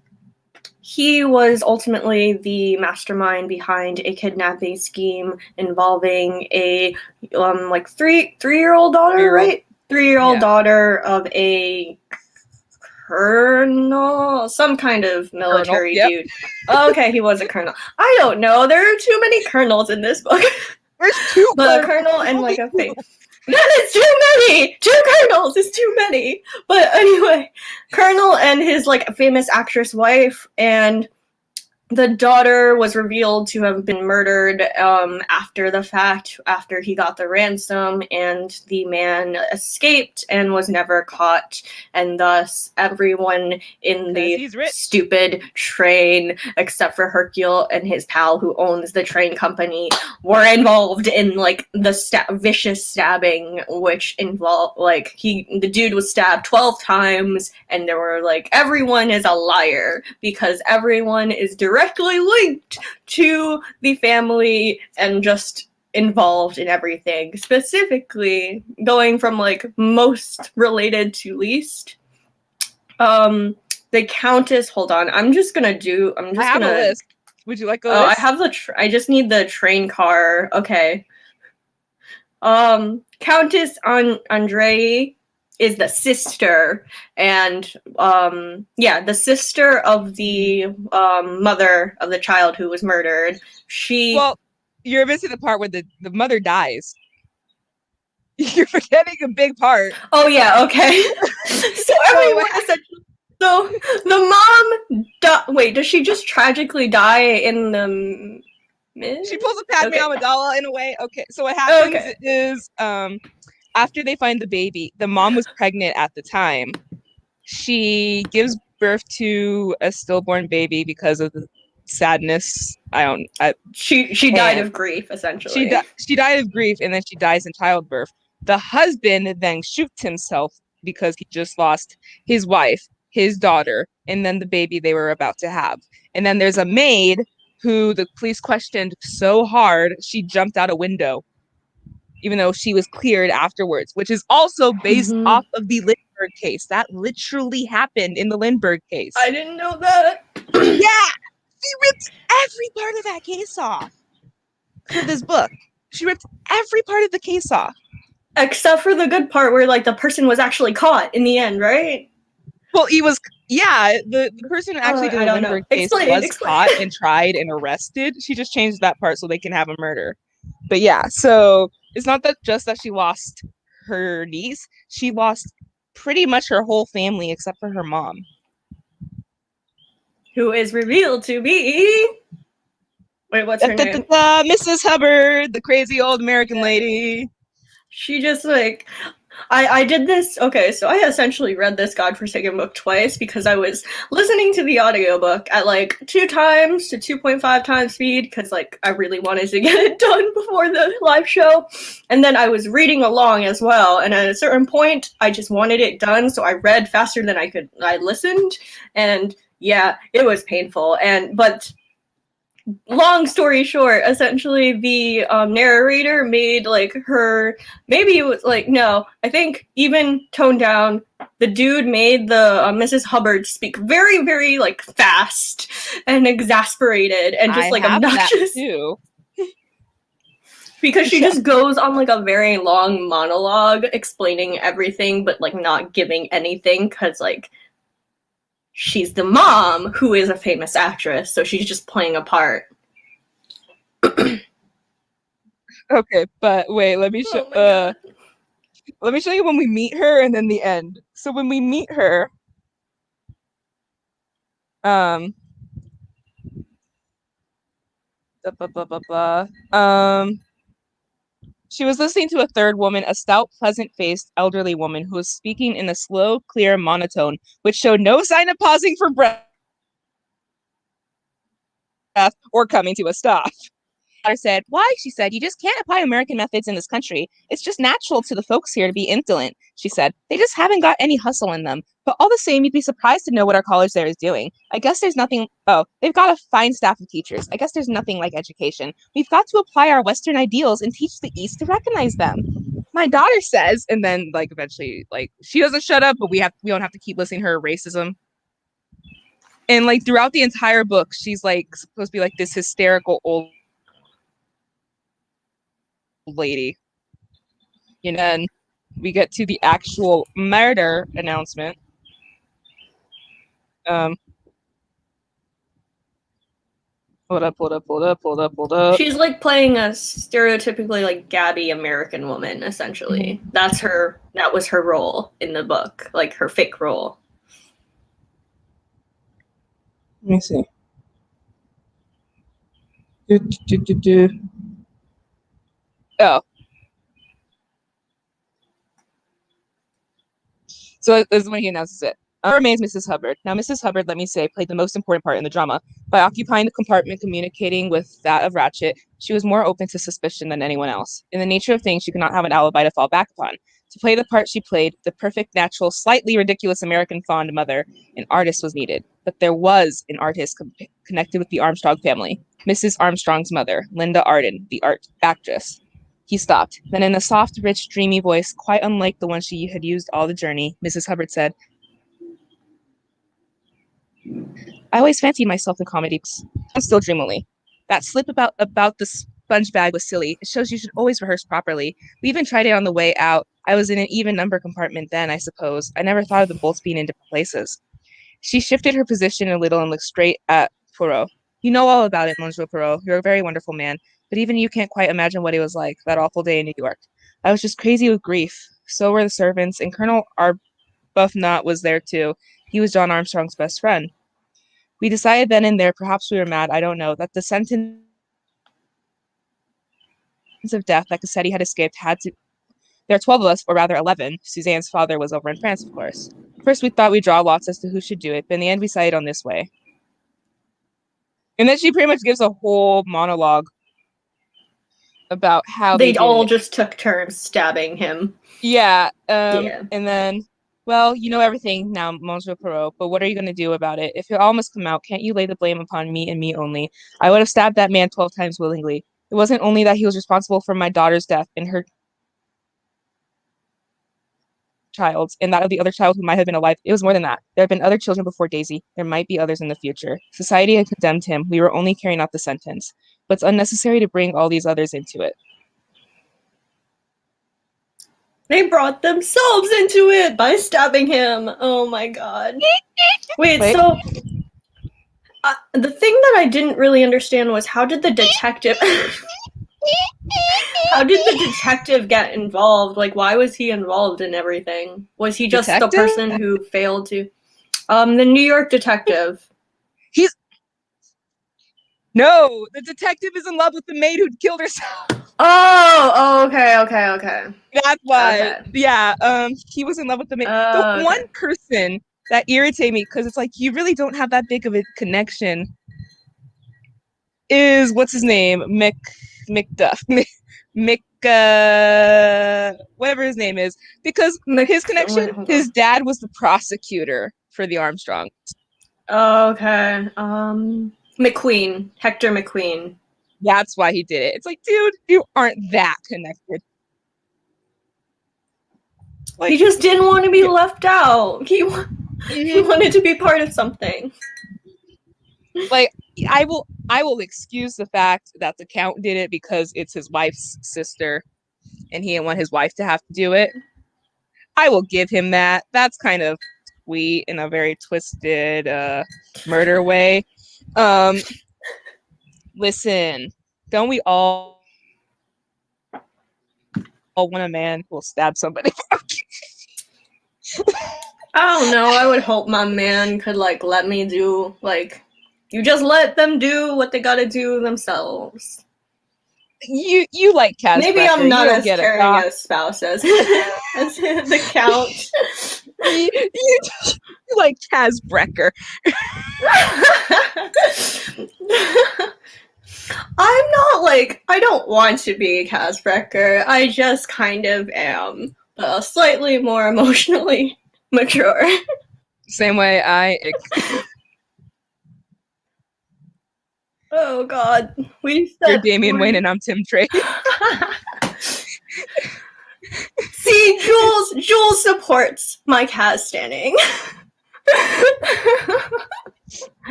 he was ultimately the mastermind behind a kidnapping scheme involving a like three-year old daughter, 3-year-old. right? 3-year-old Yeah. daughter of a colonel, some kind of Colonel. military Yep. dude. Okay, he was a colonel. I don't know. There are too many colonels in this book. There's 2 But a colonels. colonel There's and only like a 2. face. That is too many. 2 colonels is too many. But anyway, colonel and his like famous actress wife and the daughter was revealed to have been murdered after the fact, after he got the ransom, and the man escaped and was never caught. And thus, everyone in Because the he's rich. stupid train, except for Hercule and his pal who owns the train company, were involved in like the vicious stabbing, which involved like the dude was stabbed 12 times, and there were like everyone is a liar because everyone is directly linked to the family and just involved in everything. Specifically, going from like most related to least. The Countess. Hold on, I'm just I have a gonna. list. Would you like a Oh, I list? have the. I just need the train car. Okay. Countess Andrei is the sister, and yeah, the sister of the mother of the child who was murdered. She. Well, you're missing the part where the mother dies. You're forgetting a big part. Oh yeah, okay. So So everyone essentially. So the mom. Wait, does she just tragically die in the? she pulls a Padme Okay. Amidala in a way. Okay, so what happens Okay. is after they find the baby, the mom was pregnant at the time. She gives birth to a stillborn baby because of the sadness. I don't. She died And of grief, she essentially. di- she died of grief, and then she dies in childbirth. The husband then shoots himself because he just lost his wife, his daughter, and then the baby they were about to have. And then there's a maid who the police questioned so hard she jumped out a window, even though she was cleared afterwards, which is also based Mm-hmm. off of the Lindbergh case. That literally happened in the Lindbergh case. I didn't know that. Yeah, she ripped every part of that case off for this book. She ripped every part of the case off. Except for the good part where like the person was actually caught in the end, right? Well, he was, yeah, the person who actually did I the don't know. Lindbergh case Explain, was explain. caught and tried and arrested. She just changed that part so they can have a murder. But yeah, so it's not that just that she lost her niece, she lost pretty much her whole family except for her mom. Who is revealed to be wait, what's her name? Mrs. Hubbard, the crazy old American lady. She just like I did this. Okay, so I essentially read this godforsaken book twice because I was listening to the audiobook at like 2 times to 2.5 times speed because like I really wanted to get it done before the live show. And then I was reading along as well. And at a certain point, I just wanted it done, so I read faster than I listened. And yeah, it was painful. But long story short, essentially the narrator made like her, maybe it was like, no, I think even toned down, the dude made the Mrs. Hubbard speak very, very like fast and exasperated and just I like have that obnoxious too. because she Yeah. just goes on like a very long monologue explaining everything but like not giving anything because like she's the mom who is a famous actress, so she's just playing a part. Okay, but wait, let me show Oh my god. let me show you when we meet her and then the end. So when we meet her, um blah, blah, blah, blah, blah. She was listening to a third woman, a stout, pleasant-faced elderly woman who was speaking in a slow, clear monotone, which showed no sign of pausing for breath or coming to a stop. Daughter said, "Why?" She said, "You just can't apply American methods in this country. It's just natural to the folks here to be indolent." She said, "They just haven't got any hustle in them. But all the same, you'd be surprised to know what our college there is doing. I guess there's nothing. Oh, they've got a fine staff of teachers. I guess there's nothing like education. We've got to apply our Western ideals and teach the East to recognize them." My daughter says, and then like eventually, like she doesn't shut up, but we don't have to keep listening to her racism. And like throughout the entire book, she's like supposed to be like this hysterical old lady. And then we get to the actual murder announcement. Um, hold up, hold up, hold up, hold up, hold up. She's like playing a stereotypically like Gabby American woman, essentially. Mm-hmm. That was her role in the book, like her fake role. Let me see. Do, do, do, do. Oh, so this is when he announces it. Remains Mrs. Hubbard. Now, Mrs. Hubbard, let me say, played the most important part in the drama. By occupying the compartment communicating with that of Ratchet, she was more open to suspicion than anyone else. In the nature of things, she could not have an alibi to fall back upon. To play the part she played, the perfect, natural, slightly ridiculous American fond mother, an artist was needed. But there was an artist connected with the Armstrong family, Mrs. Armstrong's mother, Linda Arden, the art actress. He stopped. Then, in a soft, rich, dreamy voice, quite unlike the one she had used all the journey, Mrs. Hubbard said, "I always fancied myself in comedies. I'm still dreamily. That slip about the sponge bag was silly. It shows you should always rehearse properly. We even tried it on the way out. I was in an even number compartment then, I suppose. I never thought of the bolts being in different places." She shifted her position a little and looked straight at Poirot. "You know all about it, Monsieur Poirot. You're a very wonderful man. But even you can't quite imagine what it was like, that awful day in New York. I was just crazy with grief. So were the servants, and Colonel Arbuthnot was there too. He was John Armstrong's best friend. We decided then and there, perhaps we were mad, I don't know, that the sentence of death that Cassetti had escaped had to. There are 12 of us, or rather 11. Suzanne's father was over in France, of course. First, we thought we'd draw lots as to who should do it, but in the end, we decided on this way. And then she pretty much gives a whole monologue about how they They did all it. just took turns stabbing him. Yeah. Yeah. And then, well, you know everything now, Monsieur Poirot, but what are you going to do about it? If it all must come out, can't you lay the blame upon me and me only? I would have stabbed that man 12 times willingly. It wasn't only that he was responsible for my daughter's death and her child's and that of the other child who might have been alive. It was more than that. There have been other children before Daisy. There might be others in the future. Society had condemned him. We were only carrying out the sentence. But it's unnecessary to bring all these others into it. They brought themselves into it by stabbing him. Oh my god. Wait. So the thing that I didn't really understand was how did the detective get involved? Like, why was he involved in everything? Was he just Detective? the person who failed to the New York detective? No, the detective is in love with the maid who killed herself. Oh, okay. That's why. Okay. Yeah, he was in love with the maid. The Okay. one person that irritated me, because it's like you really don't have that big of a connection, is what's his name? McDuff. Whatever his name is. Because his connection, his dad was the prosecutor for the Armstrongs. Okay. McQueen. Hector McQueen. That's why he did it. It's like, dude, you aren't that connected. Like, he just didn't want to be left out. He wanted to be part of something. Like, I will excuse the fact that the Count did it because it's his wife's sister and he didn't want his wife to have to do it. I will give him that. That's kind of sweet in a very twisted murder way. Listen, don't we all want a man who will stab somebody? I don't know. I would hope my man could like let me do like you just let them do what they gotta do themselves. You like Kaz Maybe Brecker. I'm not as caring a spouse as the Count. you like Kaz Brecker. I'm not like I don't want to be Kaz Brecker. I just kind of am, slightly more emotionally mature. Same way I. Oh God, we said You're Damian Wayne and I'm Tim Trey. See, Jules supports my Kaz standing.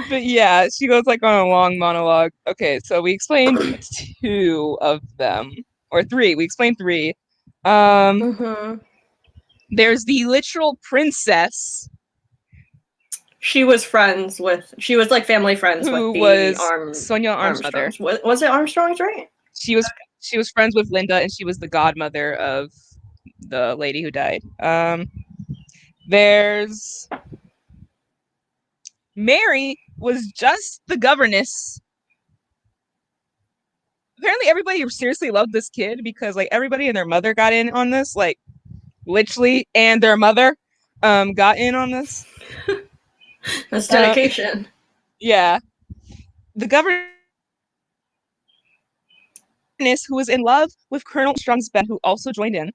But yeah, she goes like on a long monologue. Okay, so we explained 2 of them, or 3. We explained 3. There's the literal princess. She was like family friends with the Sonia Armstrongs. Was it Armstrongs, right? She was friends with Linda, and she was the godmother of the lady who died. There's Mary was just the governess. Apparently everybody seriously loved this kid because like everybody and their mother got in on this, like literally, and their mother got in on this. That's dedication. Yeah. The governess who was in love with Colonel Armstrong's Ben, who also joined in.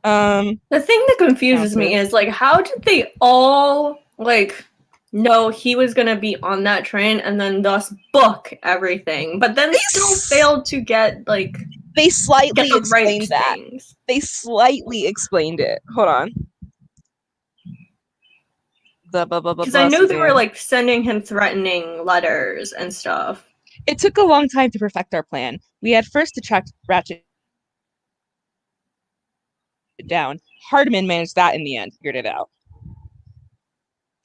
The thing that confuses me is like how did they all like know he was gonna be on that train and then thus book everything, but then they still failed to get like they slightly explained that. Things. They slightly explained it. Hold on. Because I know they were like sending him threatening letters and stuff. It took a long time to perfect our plan. We had first to track Ratchet down. Hardman managed that in the end, figured it out.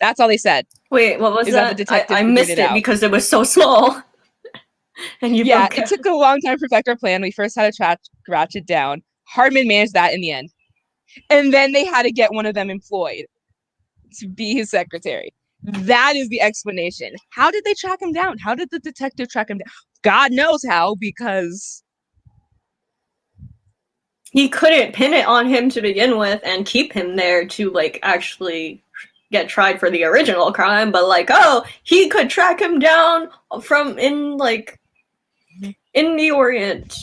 That's all they said. Wait, what was that? The detective I missed it because it was so small. And it took a long time to perfect our plan. We first had to track Ratchet down. Hardman managed that in the end. And then they had to get one of them employed to be his secretary. That is the explanation. How did they track him down? How did the detective track him down? God knows how, because he couldn't pin it on him to begin with and keep him there to like actually get tried for the original crime, but like, oh, he could track him down from in the Orient.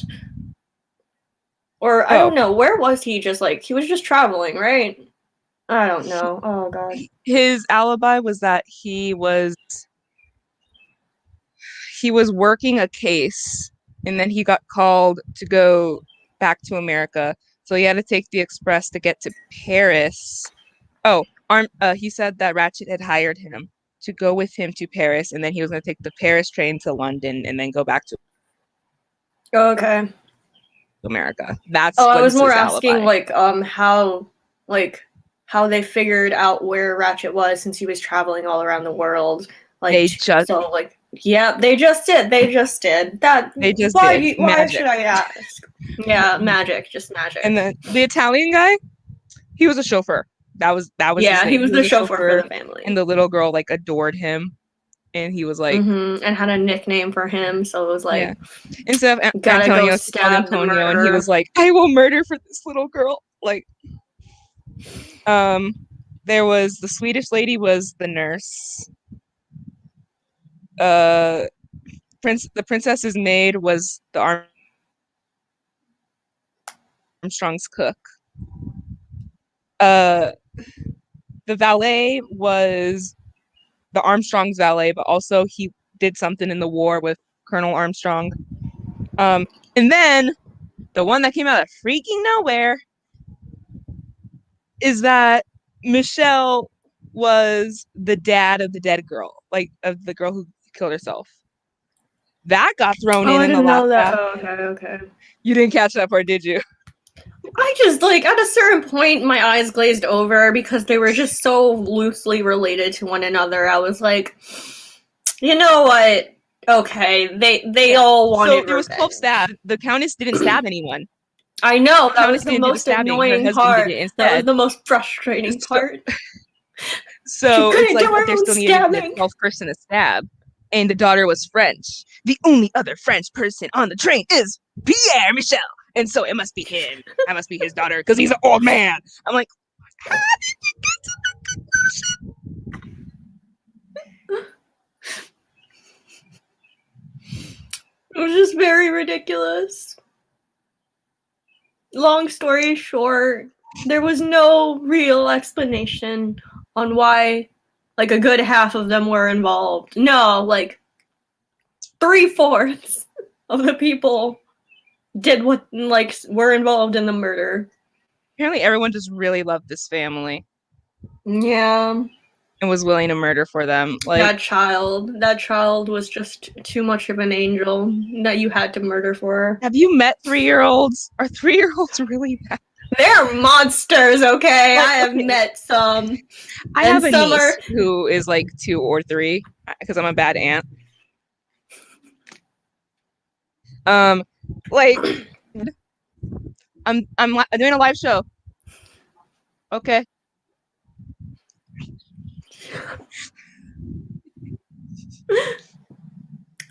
Or I don't know, where was he? Just like he was just traveling, right? I don't know. Oh god. His alibi was that he was working a case and then he got called to go back to America. So he had to take the express to get to Paris. Oh, he said that Ratchet had hired him to go with him to Paris, and then he was going to take the Paris train to London and then go back to Okay. America. That's Oh, I what was is more his asking alibi. how they figured out where Ratchet was since he was traveling all around the world. They just Yeah, they just did. They just did. That they just why did why magic. should I ask? Yeah, magic, just And magic. then the Italian guy, he was a chauffeur. That was his Yeah, he thing. was He was the a chauffeur for chauffeur, the and family. the little girl like adored him, and he was like, And had a nickname for him, so it was yeah. like, Instead of gotta go Antonio, he called stab the Antonio, and he was murderer. like, I will murder for this little girl. Like, um, there was the Swedish lady was the nurse. Uh, the princess's maid was the Armstrong's cook. Uh, the valet was the Armstrong's valet, but also he did something in the war with Colonel Armstrong. And then the one that came out of freaking nowhere is that Michelle was the dad of the dead girl, like of the girl who killed herself. That got thrown Oh, I in the didn't last know that. half. Oh, okay. You didn't catch that part, did you? I just like at a certain point my eyes glazed over because they were just so loosely related to one another. I was like, you know what? Okay, they Yeah. all So wanted there was 12 revenge. stabs. The Countess didn't stab anyone. I know The that Countess was the didn't do the most stabbing. Her annoying husband did part. it That was instead. the most frustrating So, part. She so it's couldn't do like, but her there own still needed to be a stabbing. 12th person to stab. And the daughter was French. The only other French person on the train is Pierre Michel. And so it must be him. I must be his daughter because he's an old man. I'm like, how did you get to the conclusion? It was just very ridiculous. Long story short, there was no real explanation on why like a good half of them were involved. No, like 3/4 of the people did what like were involved in the murder. Apparently, everyone just really loved this family Yeah, and was willing to murder for them. Like, that child was just too much of an angel that you had to murder for her. have you met 3-year-olds? Are 3-year-olds really bad? They're monsters, okay? Like, I have okay, met some, I and have a some are niece who is like 2 or 3 because I'm a bad aunt. Um, like I'm doing a live show. Okay.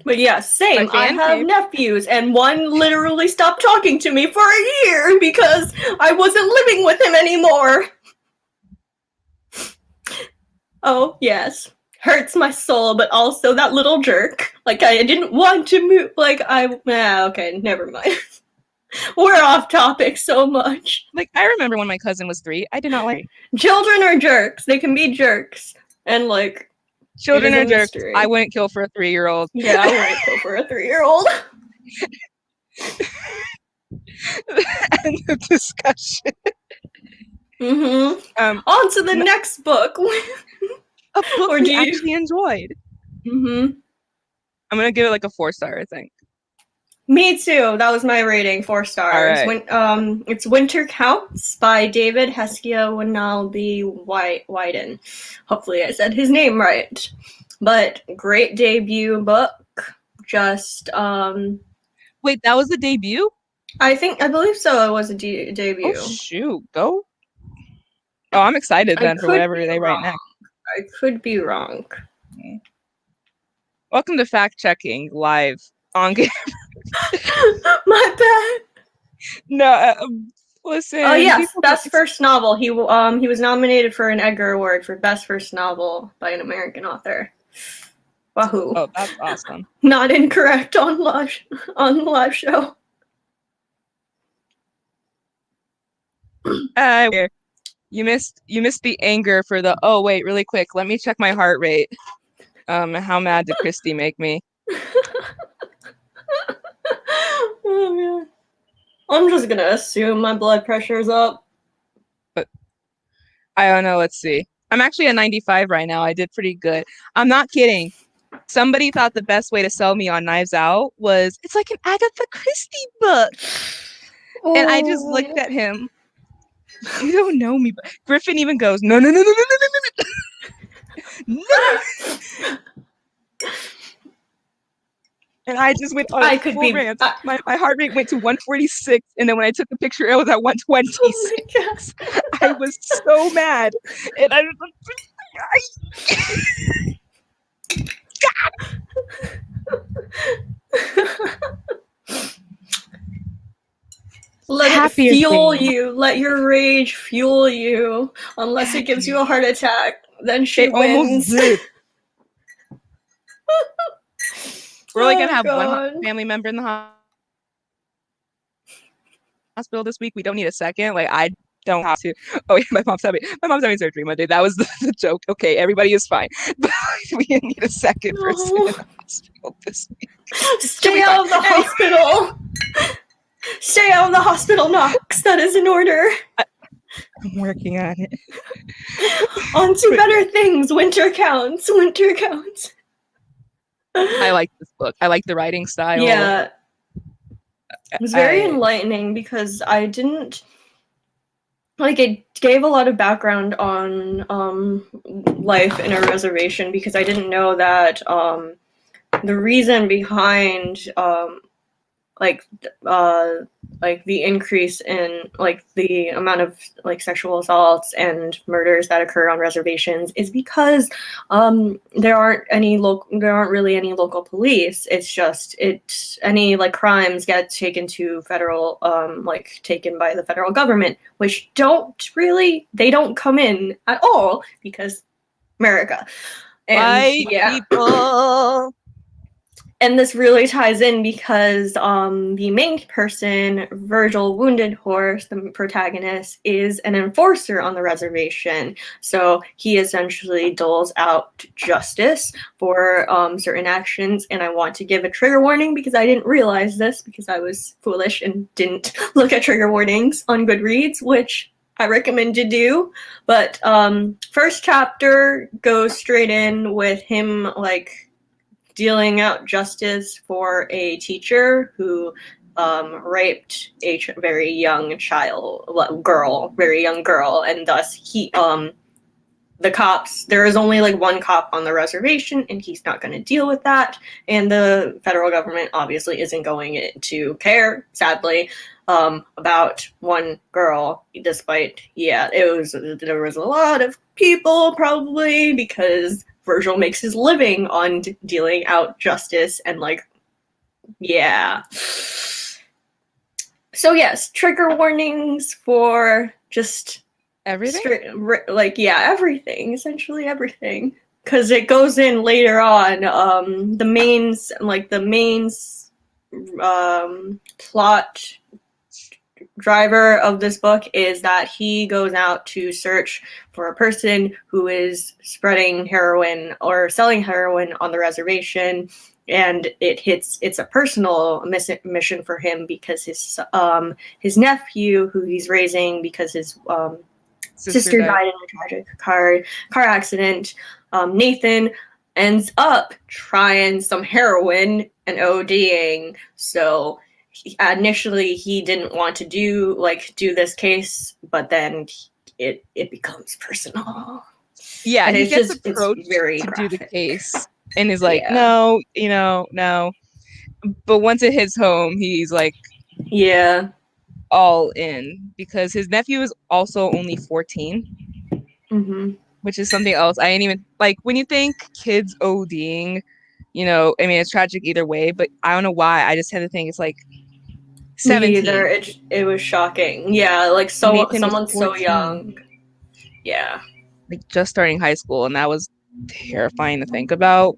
But yeah, My same. I fan have cave. nephews, and one literally stopped talking to me for a year because I wasn't living with him anymore. Oh, yes. Hurts my soul, but also that little jerk. Like, I didn't want to move. Okay, never mind. We're off topic so much. Like, I remember when my cousin was 3. I did not like Children are jerks. They can be jerks. And, like, it children is a are jerks. I mystery. wouldn't kill for a 3-year-old. Yeah, I wouldn't kill for a 3-year-old. End of discussion. On to the next book. A book Or we do you? actually enjoyed. I'm gonna give it like a 4-star, I think. Me too. That was my rating, 4 stars. All right. It's Winter Counts by David Heskia Winalby Wyden. Hopefully, I said his name right. But great debut book. Just Wait, that was the debut? I believe so. It was a debut. Oh shoot, go! Oh, I'm excited then for whatever they write next. I could be wrong. Welcome to fact checking live on. My bad. No, Oh Listen, yes, people best don't. first novel. He was nominated for an Edgar Award for best first novel by an American author. Wahoo! Oh, that's awesome. Not incorrect on the live show. Uh, you missed the anger for the. Oh wait, really quick. Let me check my heart rate. How mad did Christy make me? Oh man. I'm just gonna assume my blood pressure's up. But I don't know. Let's see. I'm actually at 95 right now. I did pretty good. I'm not kidding. Somebody thought the best way to sell me on Knives Out was it's like an Agatha Christie book. And I just looked Oh. at him. You don't know me, but Griffin even goes, no, no, no, no, no, no, no, no, no, no. And I just went on a I could full be. rant. My heart rate went to 146, and then when I took the picture, it was at Oh my 126. I was so mad, and I was god. Let it happier fuel thing. you. Let your rage fuel you. Unless it gives you a heart attack, then she It almost wins. did. We're only gonna Oh have one god. family member in the hospital this week. We don't need a second. Like I don't have to. Oh yeah, my mom's having surgery Monday. That was the joke. Okay, everybody is fine, but we didn't need a second person in No. the hospital this week. She'll Stay be fine. out of the Anyway, hospital. Stay out of the hospital, Knox. That is an order. I'm working on it. On to better things. Winter counts. Winter counts. I like this book. I like the writing style. Yeah, it was very I enlightening because I didn't like it gave a lot of background on life in a reservation because I didn't know that the reason behind like uh like the increase in like the amount of like sexual assaults and murders that occur on reservations is because there aren't really any local police. It's just any like crimes get taken to federal like taken by the federal government, which they don't come in at all because America. And white yeah. people. And this really ties in because the main person, Virgil Wounded Horse, the protagonist, is an enforcer on the reservation. So he essentially doles out justice for certain actions. And I want to give a trigger warning because I didn't realize this because I was foolish and didn't look at trigger warnings on Goodreads, which I recommend you do. But first chapter goes straight in with him like dealing out justice for a teacher who raped a very young very young girl, and thus the cops. There is only like one cop on the reservation, and he's not going to deal with that. And the federal government obviously isn't going to care, sadly, about one girl. Despite there was a lot of people probably because Virgil makes his living on dealing out justice and like, yeah. So yes, trigger warnings for just Everything? like yeah, everything, essentially everything, because it goes in later on. The main plot driver of this book is that he goes out to search for a person who is spreading heroin or selling heroin on the reservation, and it's a personal mission for him because his nephew, who he's raising because his sister died in a tragic car accident, Nathan ends up trying some heroin and ODing. So initially he didn't want to do this case, but then it becomes personal. Yeah, And he it's gets just approached very to do the graphic. case and is like, Yeah. no, no. But once it hits home, he's like Yeah. all in because his nephew is also only 14, Mm-hmm. which is something else. I ain't even like when you think kids ODing, I mean, it's tragic either way, but I don't know why. I just had to think it's like Me either. 17. It was shocking. Yeah, like And so Nathan was someone so 14, young. Yeah. like just starting high school, and that was terrifying to think about.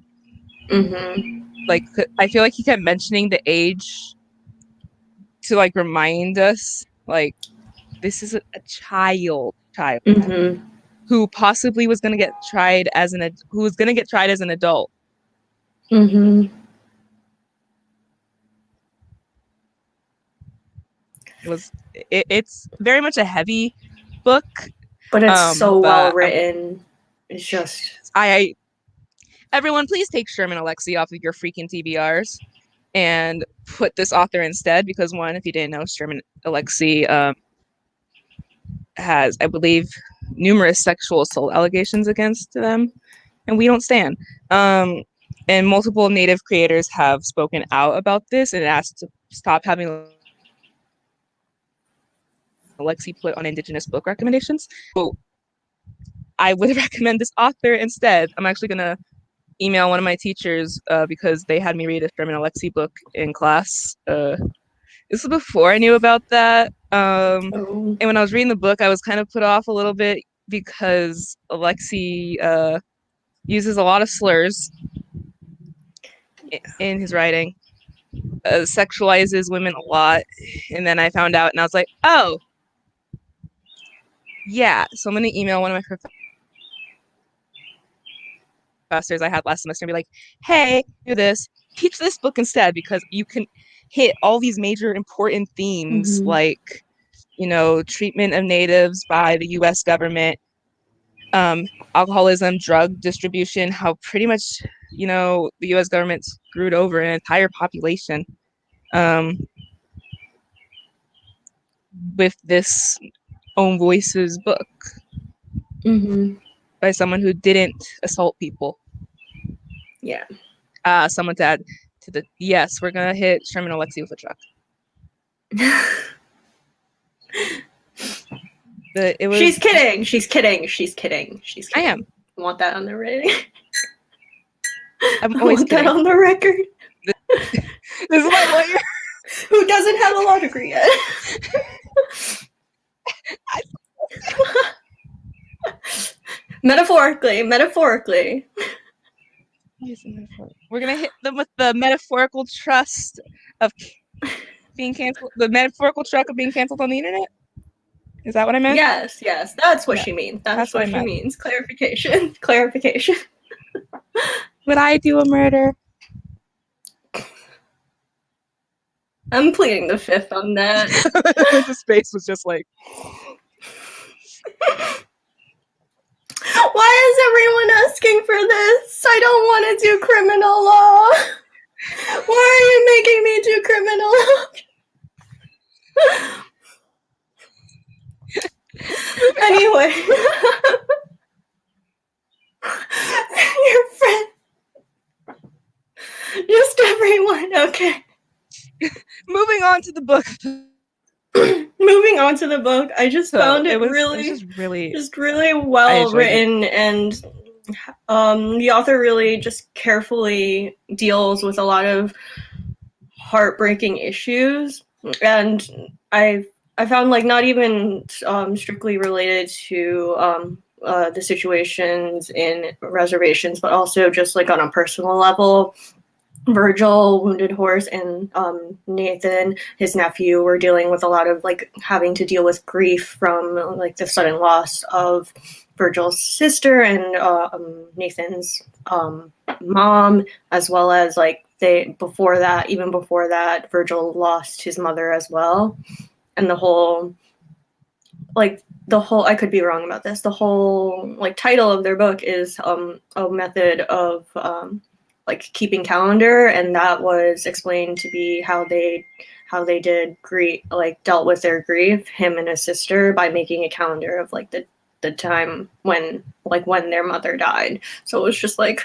Mhm. Like I feel like he kept mentioning the age to like remind us like this is a child Mhm. who possibly was going to get tried as who was going to get tried as an adult. Mhm. It's very much a heavy book. But it's so well But written. It's just I everyone please take Sherman Alexie off of your freaking TBRs and put this author instead, because one, if you didn't know, Sherman Alexie has, I believe, numerous sexual assault allegations against them, and we don't stand. And multiple Native creators have spoken out about this and asked to stop having Alexie put on Indigenous book recommendations. So I would recommend this author instead. I'm actually gonna email one of my teachers because they had me read a Sherman Alexie book in class. This was before I knew about that. oh. And when I was reading the book, I was kind of put off a little bit because Alexie uses a lot of slurs in his writing, sexualizes women a lot. And then I found out and I was like, oh, yeah. So I'm going to email one of my professors I had last semester and be like, hey, do this, teach this book instead, because you can hit all these major important themes Mhm. like, treatment of natives by the US government, alcoholism, drug distribution, how pretty much, the US government screwed over an entire population um, with this Own Voices book Mhm. by someone who didn't assault people. Yeah. Someone to add to the, yes, we're going to hit Sherman Alexie with a truck. But it She's was, kidding. She's kidding. She's kidding. She's I kidding. am. I want that on the rating. I'm I always want that kidding. on the record. This is my lawyer. Who doesn't have a law degree yet? Metaphorically. We're gonna hit them with the metaphorical trust of being canceled. The metaphorical truck of being canceled on the internet. Is that what I meant? Yes, yes, that's what Yeah, she means. that's That's what I what she meant. means. Clarification. Clarification. Would I do a murder? I'm pleading the fifth on that. The space was just like. Why is everyone asking for this? I don't want to do criminal law. Why are you making me do criminal law? Anyway. Your friend. Just everyone, okay. Moving on to the book. Moving on to the book, I just So found it was really, really, just really I well enjoyed it. written, and the author really just carefully deals with a lot of heartbreaking issues, and I found like not even strictly related to the situations in reservations, but also just like on a personal level. Virgil, Wounded Horse, and Nathan, his nephew, were dealing with a lot of like having to deal with grief from like the sudden loss of Virgil's sister and Nathan's mom, as well as like even before that, Virgil lost his mother as well, and the whole I could be wrong about this. The whole like title of their book is a method of like keeping calendar, and that was explained to be how they did grief, like dealt with their grief, him and his sister, by making a calendar of like the time when their mother died. So it was just like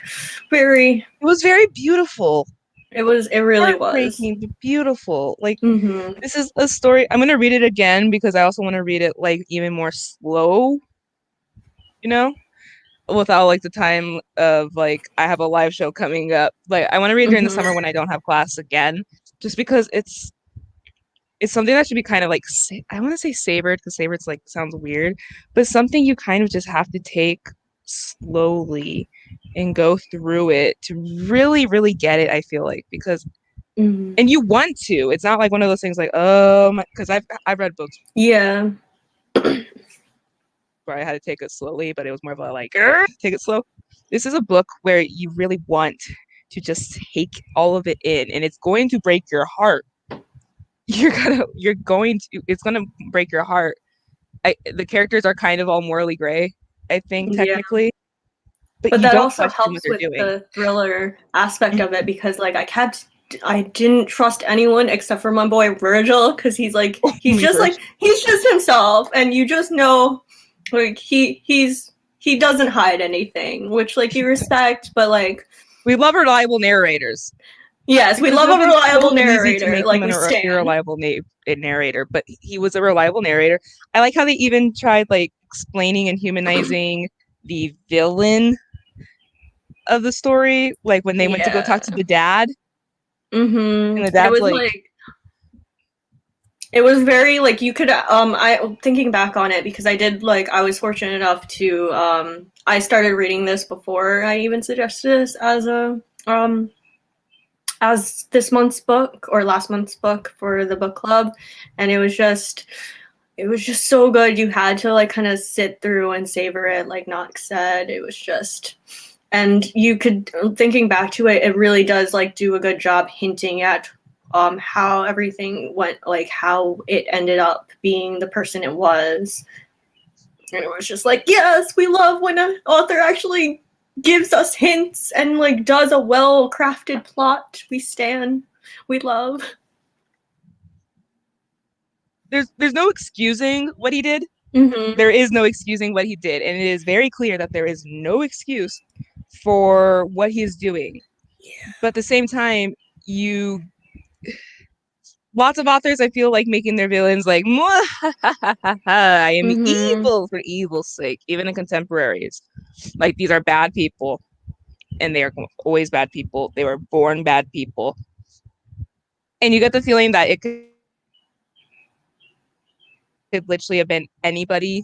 very. It was very beautiful. It really was. Heartbreaking, but beautiful. Like Mm-hmm. this is a story. I'm gonna read it again because I also want to read it like even more slow. You know, without like the time of like I have a live show coming up. Like I want to read it during the Mm-hmm. summer when I don't have class again, just because it's something that should be kind of like I want to say savored because savored like sounds weird, but something you kind of just have to take slowly and go through it to really, really get it. I feel like because Mhm. and you want to. It's not like one of those things like oh my, because I've read books Yeah. where I had to take it slowly, but it was more of a like take it slow. This is a book where you really want to just take all of it in, and it's going to break your heart. You're going to it's gonna break your heart. The characters are kind of all morally gray, I think Yeah. technically, but But you that don't also question what helps they're with doing. the thriller aspect of it because like I didn't trust anyone except for my boy Virgil because Only version. he's just himself and you just know like he doesn't hide anything, which like you respect, but like We love reliable narrators yes, we because it love would a have been reliable so easy to narrator, make him like an we stan. irreliable narrator, but he was a reliable narrator. I like how they even tried like explaining and humanizing the villain of the story, like when they went to go talk to Yeah. the dad, and the It dad's was like, like it was very like you could I thinking back on it because I did like I was fortunate enough to I started reading this before I even suggested this as this month's book or last month's book for the book club, and it was just so good. You had to like kind of sit through and savor it, like Knox said. It was just, and you could thinking back to it, it really does like do a good job hinting at how everything went, like how it ended up being the person it was. And it was just like, yes, we love when an author actually gives us hints and like does a well crafted plot. We stand, we love. there's no excusing what he did. Mm-hmm. There is no excusing what he did, and it is very clear that there is no excuse for what he's doing. But at the same time, you lots of authors I feel like making their villains like I am Mm-hmm. evil for evil's sake, even in contemporaries. Like these are bad people, and they are always bad people. They were born bad people, and you get the feeling that it could literally have been anybody.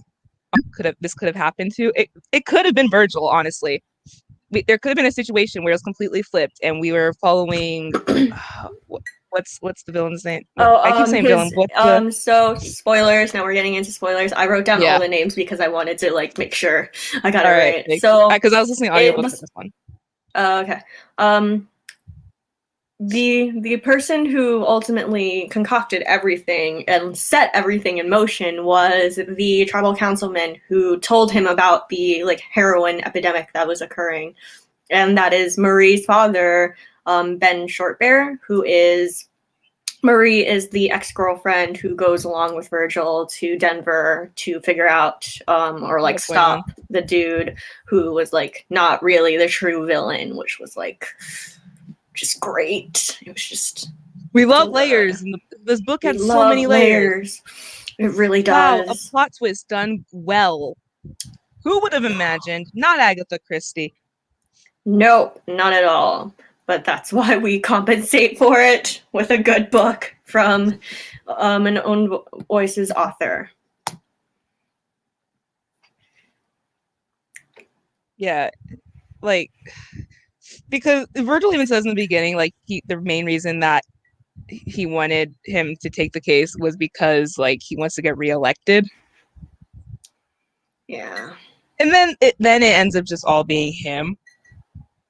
Could have happened to it. It could have been Virgil, honestly. There could have been a situation where it was completely flipped, and we were following. Uh, what's the villain's name? Oh, I keep saying villain. his What's the so spoilers. Now we're getting into spoilers. I wrote down all yeah? the names because I wanted to like make sure I got it All right, right. So because I was listening to it audiobooks for was this one. okay. Um, the person who ultimately concocted everything and set everything in motion was the tribal councilman who told him about the like heroin epidemic that was occurring, and that is Marie's father, Ben Shortbear, who is Marie is the ex-girlfriend who goes along with Virgil to Denver to figure out or like What's going on? stop the dude who was like not really the true villain, which was like just great. It was just We love so good. layers, and this book We had so love many layers. layers. It really Wow, a does. plot twist done well. Who would have imagined? Not Agatha Christie. Nope, not at all. But that's why we compensate for it with a good book from an own voices author. Yeah, like because Virgil even says in the beginning, like the main reason that he wanted him to take the case was because like he wants to get reelected, Yeah. and then it ends up just all being him.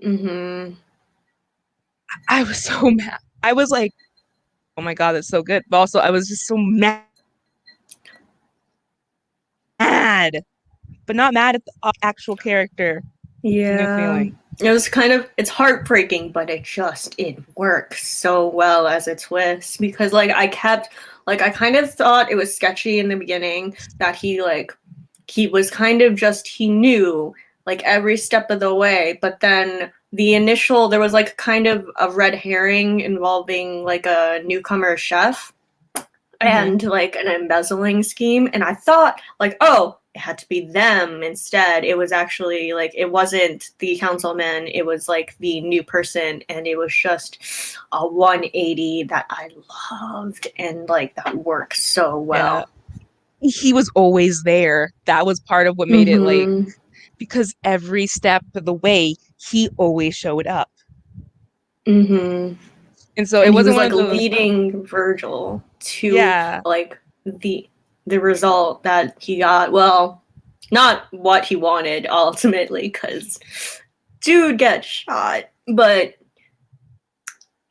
Mm-hmm. I was so mad. I was like, oh my god, that's so good. But also, I was just so mad, but not mad at the actual character. It's a new Yeah. feeling. It was kind of it's heartbreaking, but it works so well as a twist because like I kind of thought it was sketchy in the beginning that he was kind of just he knew like every step of the way, but then there was like kind of a red herring involving like a newcomer chef Mm-hmm. and like an embezzling scheme, and I thought like, oh, it had to be them instead. It was actually like, it wasn't the councilman, it was like the new person, and it was just a 180 that I loved, and like that worked so Yeah. well. He was always there. That was part of what made it like, Mm-hmm. because every step of the way, he always showed up. Mm-hmm. And so it And he wasn't was one like of those, leading Virgil to yeah, like the result that he got. Well, not what he wanted ultimately, because dude gets shot, but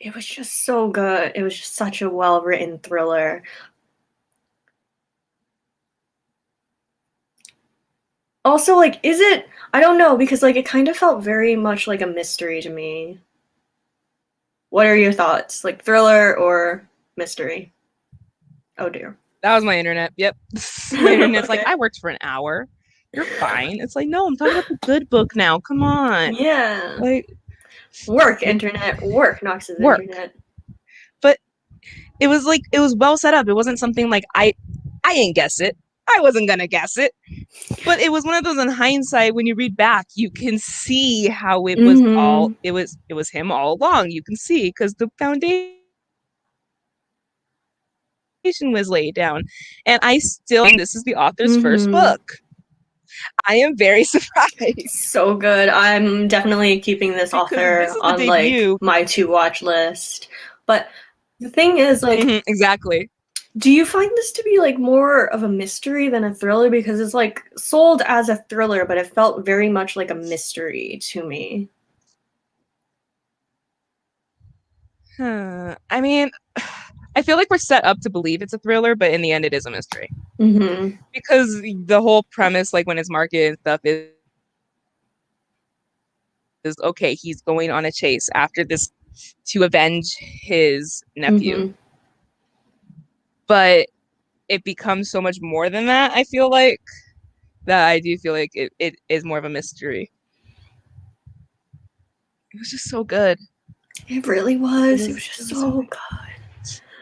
it was just so good. It was just such a well written thriller. Also, like, is it? I don't know, because like it kind of felt very much like a mystery to me. What are your thoughts? Like thriller or mystery? Oh dear. that was my internet. Yep. My internet's like, Okay. I worked for an hour. You're fine. It's like, no, I'm talking about the good book now. Come on. Yeah. Like, Work, it, internet. Work, Knox's work. internet. But it was like, it was well set up. It wasn't something like I didn't guess it. I wasn't gonna guess it. But it was one of those, in hindsight, when you read back, you can see how it was all, Mm-hmm. it was him all along. You can see because the foundation was laid down. And I still, this is the author's first Mm-hmm. book. I am very surprised So good. I'm definitely keeping this because this author is the on like debut. my to watch list. But the thing is, like, Exactly. do you find this to be like more of a mystery than a thriller? Because it's like sold as a thriller, but it felt very much like a mystery to me. I mean, I feel like we're set up to believe it's a thriller, but in the end, it is a mystery Mm-hmm. because the whole premise, like when it's marketed and stuff, is okay. He's going on a chase after this to avenge his nephew, Mm-hmm. but it becomes so much more than that. I feel like that I do feel like it is more of a mystery. It was just so good. It really It was. It was was it just was so really good.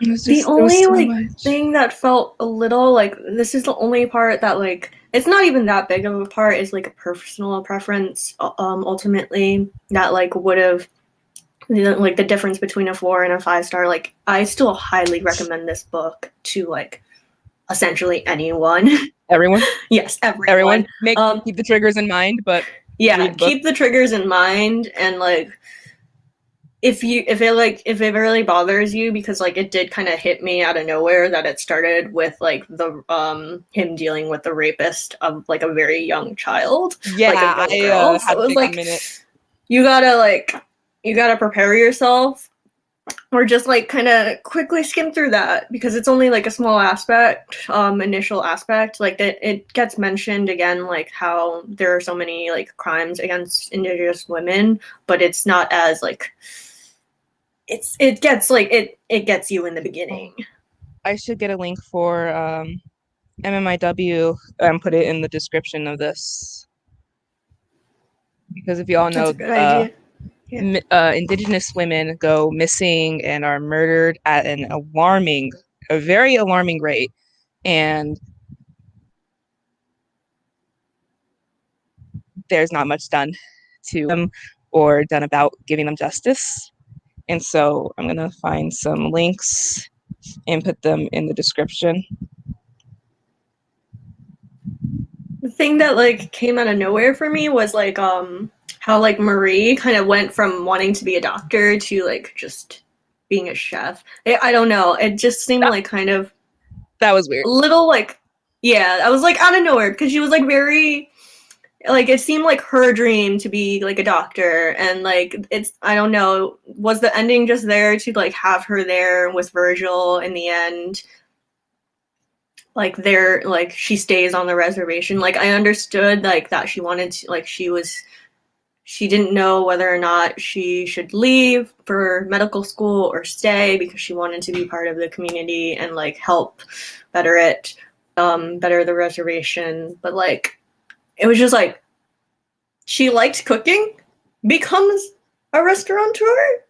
it was The just it was only so like much. thing that felt a little like, this is the only part that like, it's not even that big of a part, is like a personal preference, ultimately, that like would have, you know, like the difference between a 4 and a 5 star. Like, I still highly recommend this book to like essentially anyone. Everyone, Yes, everyone. everyone, make um keep the triggers in mind, but yeah, read the book. keep the triggers in mind, and like, if it really bothers you, because like it did kind of hit me out of nowhere that it started with like the him dealing with the rapist of like a very young child, like a Yeah, young I girl. had So to it was take a like, minute. you gotta like, you gotta prepare yourself, or just like kind of quickly skim through that, because it's only like a small aspect, initial aspect, like that it gets mentioned again, like how there are so many like crimes against indigenous women, but it's not as like, it gets like, it gets you in the Oh, beginning. I should get a link for MMIW and put it in the description of this because if you all That's know, a good idea. Yeah. Indigenous women go missing and are murdered at a very alarming rate, and there's not much done to them or done about giving them justice. And so I'm gonna find some links and put them in the description. The thing that like came out of nowhere for me was like, how like Marie kind of went from wanting to be a doctor to like just being a chef. I don't know, it just seemed That, like kind of that was a weird. little like, yeah, I was like out of nowhere, because she was like very, like, it seemed like her dream to be like a doctor, and like, it's, I don't know, was the ending just there to like have her there with Virgil in the end, like there, like she stays on the reservation. Like, I understood like that she wanted to, like, she didn't know whether or not she should leave for medical school or stay, because she wanted to be part of the community and like help better it, better the reservation. But like, it was just like, she liked cooking, becomes a restaurateur.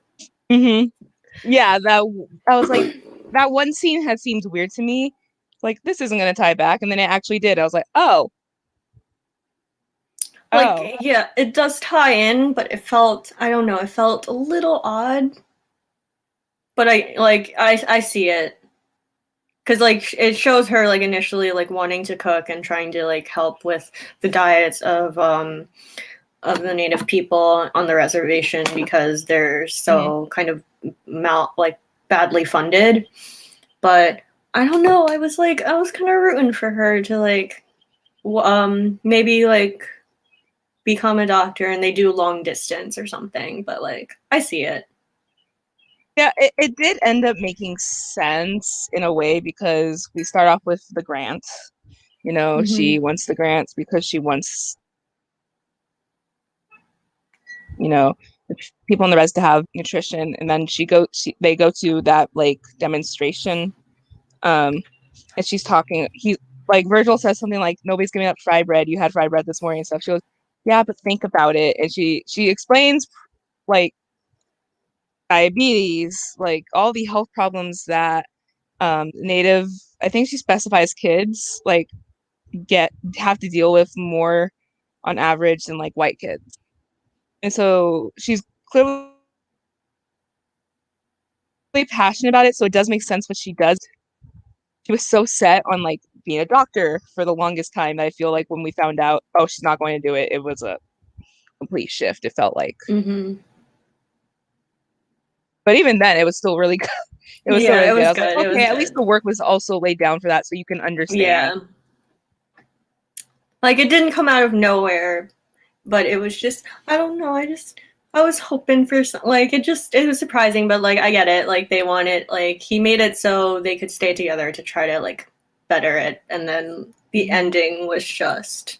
Mm-hmm. Yeah, that I was like, that one scene had seemed weird to me. Like this isn't gonna tie back, and then it actually did. I was like, oh. Like, Oh, yeah, it does tie in, but it felt, I don't know, it felt a little odd. But I see it because like it shows her like initially like wanting to cook and trying to like help with the diets of the native people on the reservation because they're mhm. so kind of like badly funded. But I don't know. I was kind of rooting for her to like maybe like become a doctor and they do long distance or something. But like I see it. Yeah, it did end up making sense in a way because we start off with the grant. You know, Mm-hmm. she wants the grants because she wants, you know, people in the res to have nutrition, and then they go to that like demonstration, um, and she's talking. He like Virgil says something like, "Nobody's giving up fried bread. You had fried bread this morning and stuff." She goes, "Yeah, but think about it," and she explains like diabetes, like all the health problems that native. I think she specifies kids like get have to deal with more on average than like white kids. And so she's clearly passionate about it, so it does make sense what she does. She was so set on like being a doctor for the longest time that I feel like when we found out, oh, she's not going to do it, it was a complete shift, it felt like. Mm-hmm. But even then, it was still really good. It was still Yeah, really it good. I was was like, good. It was okay, at least good. the work was also laid down for that so you can understand. Yeah. Like it didn't come out of nowhere, but it was just I don't know, I was hoping for some like it was surprising, but like I get it. Like they wanted like he made it so they could stay together to try to like better it and then the Mhm. ending was just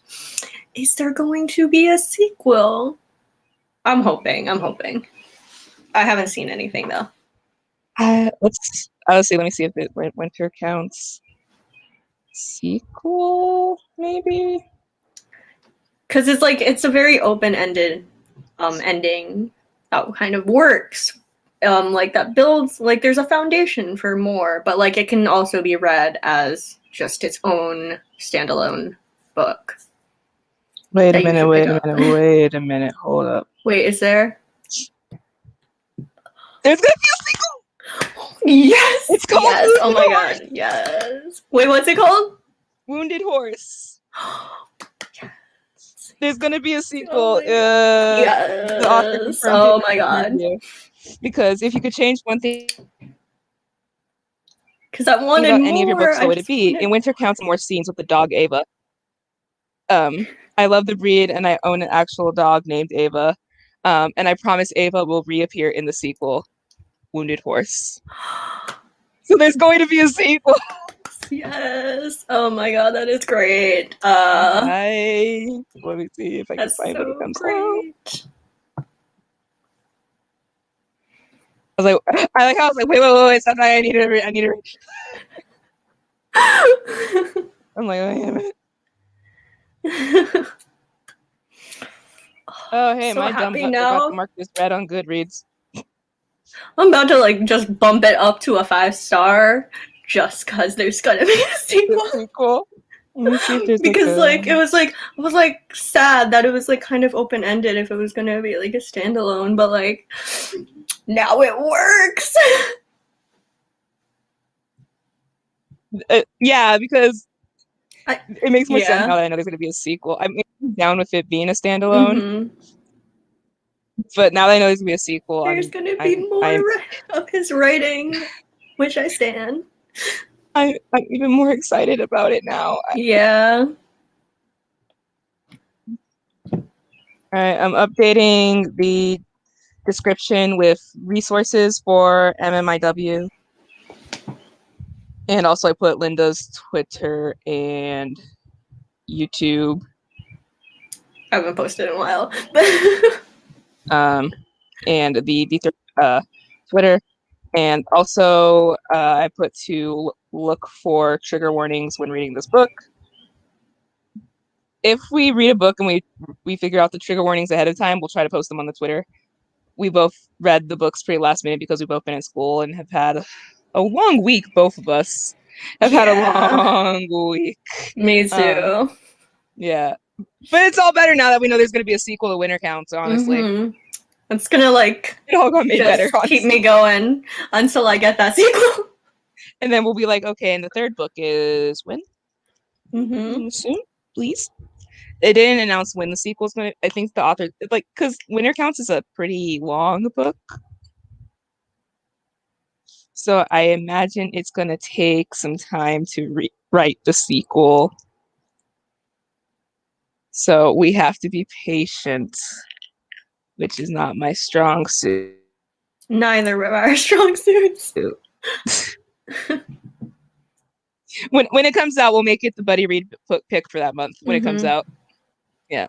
is there going to be a sequel? I'm hoping. I'm hoping. I haven't seen anything though. Let's see. Let me see if it winter counts. Sequel, maybe. Cuz it's like it's a very open-ended ending that kind of works like that builds like there's a foundation for more but like it can also be read as just its own standalone book Wait a that you minute. should pick Wait a up. minute. Wait a minute. Hold up. Wait, is there? There's gonna be a sequel. Yes, It's called yes, oh Wounded my Horse. god, yes. Wait, what's it called? Wounded Horse. There's gonna be a Oh sequel. my god, The author yes, confirmed it oh in my an god, interview. Because if you could change one thing because I wanted about any of your more, books, I what would it just be? wanted In Winter Counts, more scenes with the dog Ava. I love the breed, and I own an actual dog named Ava. And I promise Ava will reappear in the sequel, Wounded Horse. So there's going to be a sequel. yes, oh my god, that is great. Let me see if I can That's find what it so comes out. great. I was like, I like how I was like, wait, something I need to read. I need to read. I'm like, wait a minute. Oh, hey, So my dumb happy butt forgot to now. mark this red on Goodreads. I'm about to like just bump it up to a 5 star just because there's gonna be a The sequel. sequel. Let me see if there's like Because a. like it was like I was like sad that it was like kind of open ended if it was gonna be like a standalone, but like now it works. Yeah, because I, it makes more sense yeah. now that I know there's going to be a sequel. I'm down with it being a standalone, Mm-hmm. but now that I know there's going to be a sequel, There's gonna be I'm more of his writing, which I stand. I'm even more excited about it now. Yeah. All right, I'm updating the description with resources for MMIW. And also I put Linda's Twitter and YouTube. I haven't posted in a while. And the Dethrone Twitter. And also I put to look for trigger warnings when reading this book. If we read a book and we figure out the trigger warnings ahead of time, we'll try to post them on the Twitter. We both read the books pretty last minute because we've both been in school and have had a long week. Both of us have had a Yeah. long week. Me Um, too. yeah, But it's all better now that we know there's going to be a sequel to Winter Counts, honestly. Mm-hmm. It's gonna like It all got made better, just keep honestly. me going until I get that sequel. And then we'll be like, okay, and the third book is when? Mm-hmm. Soon, please. They didn't announce when the sequel's going to. I think the author, like, because Winter Counts is a pretty long book. So I imagine it's going to take some time to write the sequel. So we have to be patient, which is not my strong suit. Neither of our strong suits. When it comes out, we'll make it the buddy read pick for that month when it comes out. Yeah.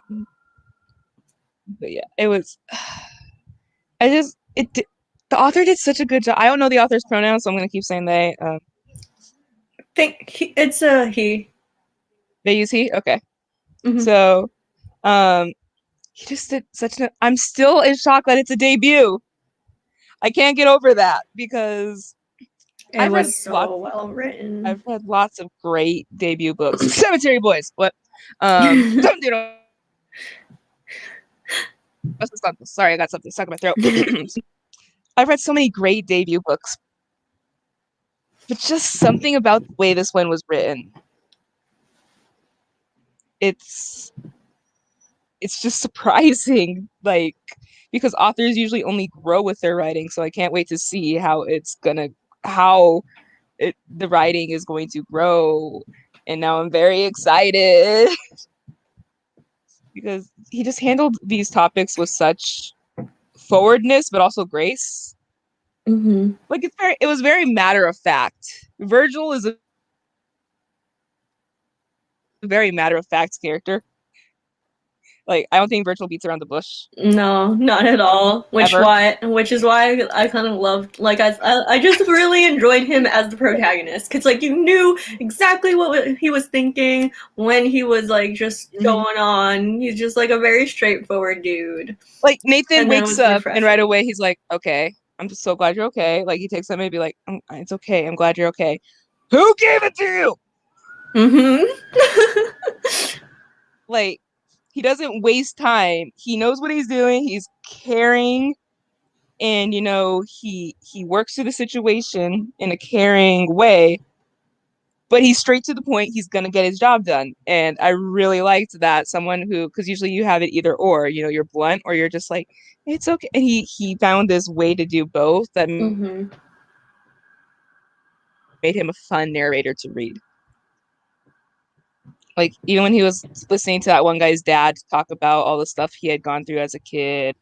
But yeah, it was. I just it. The author did such a good job. I don't know the author's pronouns, so I'm gonna keep saying they. It's a he. They use he. Okay. Mm-hmm. So, he just did such an. I'm still in shock that it's a debut. I can't get over that because It was so well written. I've read lots of great debut books. Cemetery Boys. What? Don't do Sorry, I got something stuck in my throat. I've read so many great debut books, but just something about the way this one was written. It's just surprising, like, because authors usually only grow with their writing, so I can't wait to see how the writing is going to grow. And now I'm very excited because he just handled these topics with such forwardness, but also grace. Mm-hmm. Like it was very matter of fact. Virgil is a very matter of fact character. Like I don't think Virgil beats around the bush. No, not at all. Which Ever. is why I kind of loved. Like I just really enjoyed him as the protagonist because like you knew exactly what he was thinking when he was like just going on. He's just like a very straightforward dude. Like Nathan wakes up refreshing. and right away he's like, "Okay, I'm just so glad you're okay." Like he takes time and be like, "It's okay. I'm glad you're okay." Who gave it to you? Mm-hmm. Like he doesn't waste time. He knows what he's doing. He's caring, and he works through the situation in a caring way. But he's straight to the point. He's gonna get his job done, and I really liked that. Someone who, because usually you have it either or. You're blunt or you're just like, it's okay. And he found this way to do both that Mm-hmm. made him a fun narrator to read. Like even when he was listening to that one guy's dad talk about all the stuff he had gone through as a kid,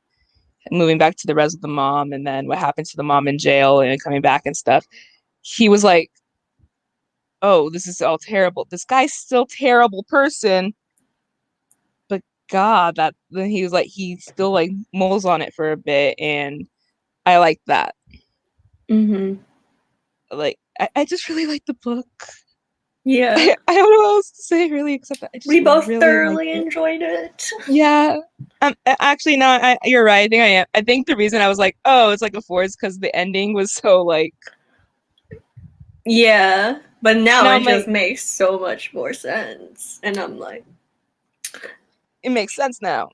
moving back to the res with the mom, and then what happened to the mom in jail and coming back and stuff, he was like, oh, this is all terrible. This guy's still a terrible person, but God, that then he was like, he still like mulls on it for a bit, and I like that. Mm-hmm. Like, I just really like the book. Yeah. I don't know what else to say really, except that I just We both really thoroughly enjoyed it. Yeah. Actually, no, you're right. I think I am. I think the reason I was like, oh, it's like a four is because the ending was so like. Yeah, but now Now it I'm just like, makes so much more sense. And I'm like, it makes sense now.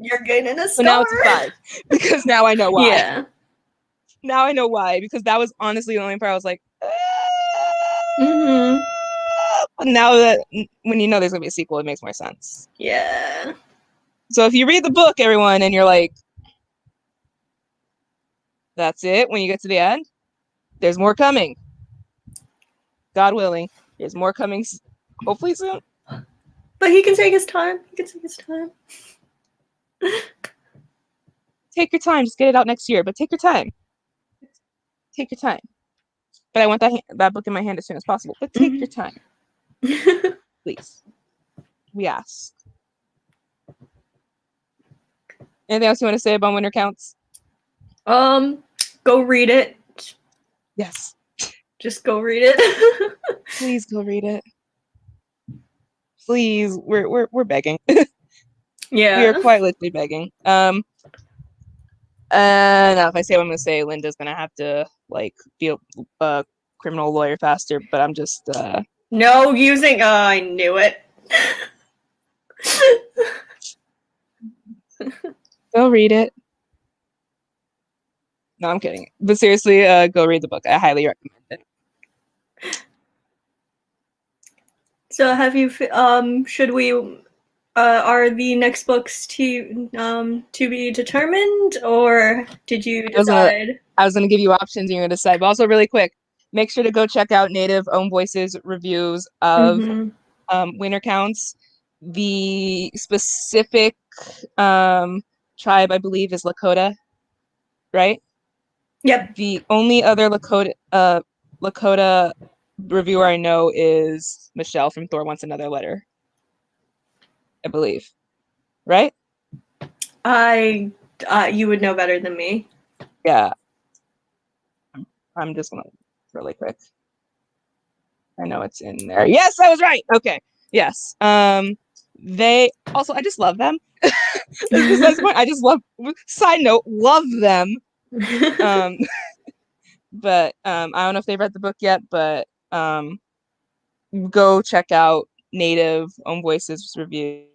you're getting a So star. now it's a 5 because now I know why. Yeah. Now I know why, because that was honestly the only part I was like, Mm-hmm. now that when you know there's gonna be a sequel, it makes more sense. Yeah. So if you read the book, everyone, and you're like, that's it, when you get to the end, there's more coming. God willing, there's more coming hopefully soon. But he can take his time. He can take his time. Take your time, just get it out next year, but take your time. Take your time. But I want that book in my hand as soon as possible. But take your time, please. We ask. Anything else you want to say about Winter Counts? Go read it. Yes. Just go read it. Please go read it. Please, we're begging. Yeah. We are quite literally begging. Now if I say what I'm gonna say, Linda's gonna have to like be a criminal lawyer faster. But I'm just No using. I knew it. Go read it. No, I'm kidding. But seriously, go read the book. I highly recommend it. So have you should we are the next books to be determined, or did you decide? I was gonna give you options and you're gonna decide. But also really quick, make sure to go check out Native Own Voices reviews of winter counts. The specific tribe, I believe, is Lakota, right? Yep. The only other Lakota reviewer I know is Michelle from Thor Wants Another Letter, I believe, right? I you would know better than me. Yeah, I'm just gonna really quick. I know it's in there. Yes, I was right. Okay. Yes. They also, I just love them. Besides the point, I just love. Side note, love them. But I don't know if they've read the book yet, but go check out Native Own Voices reviews,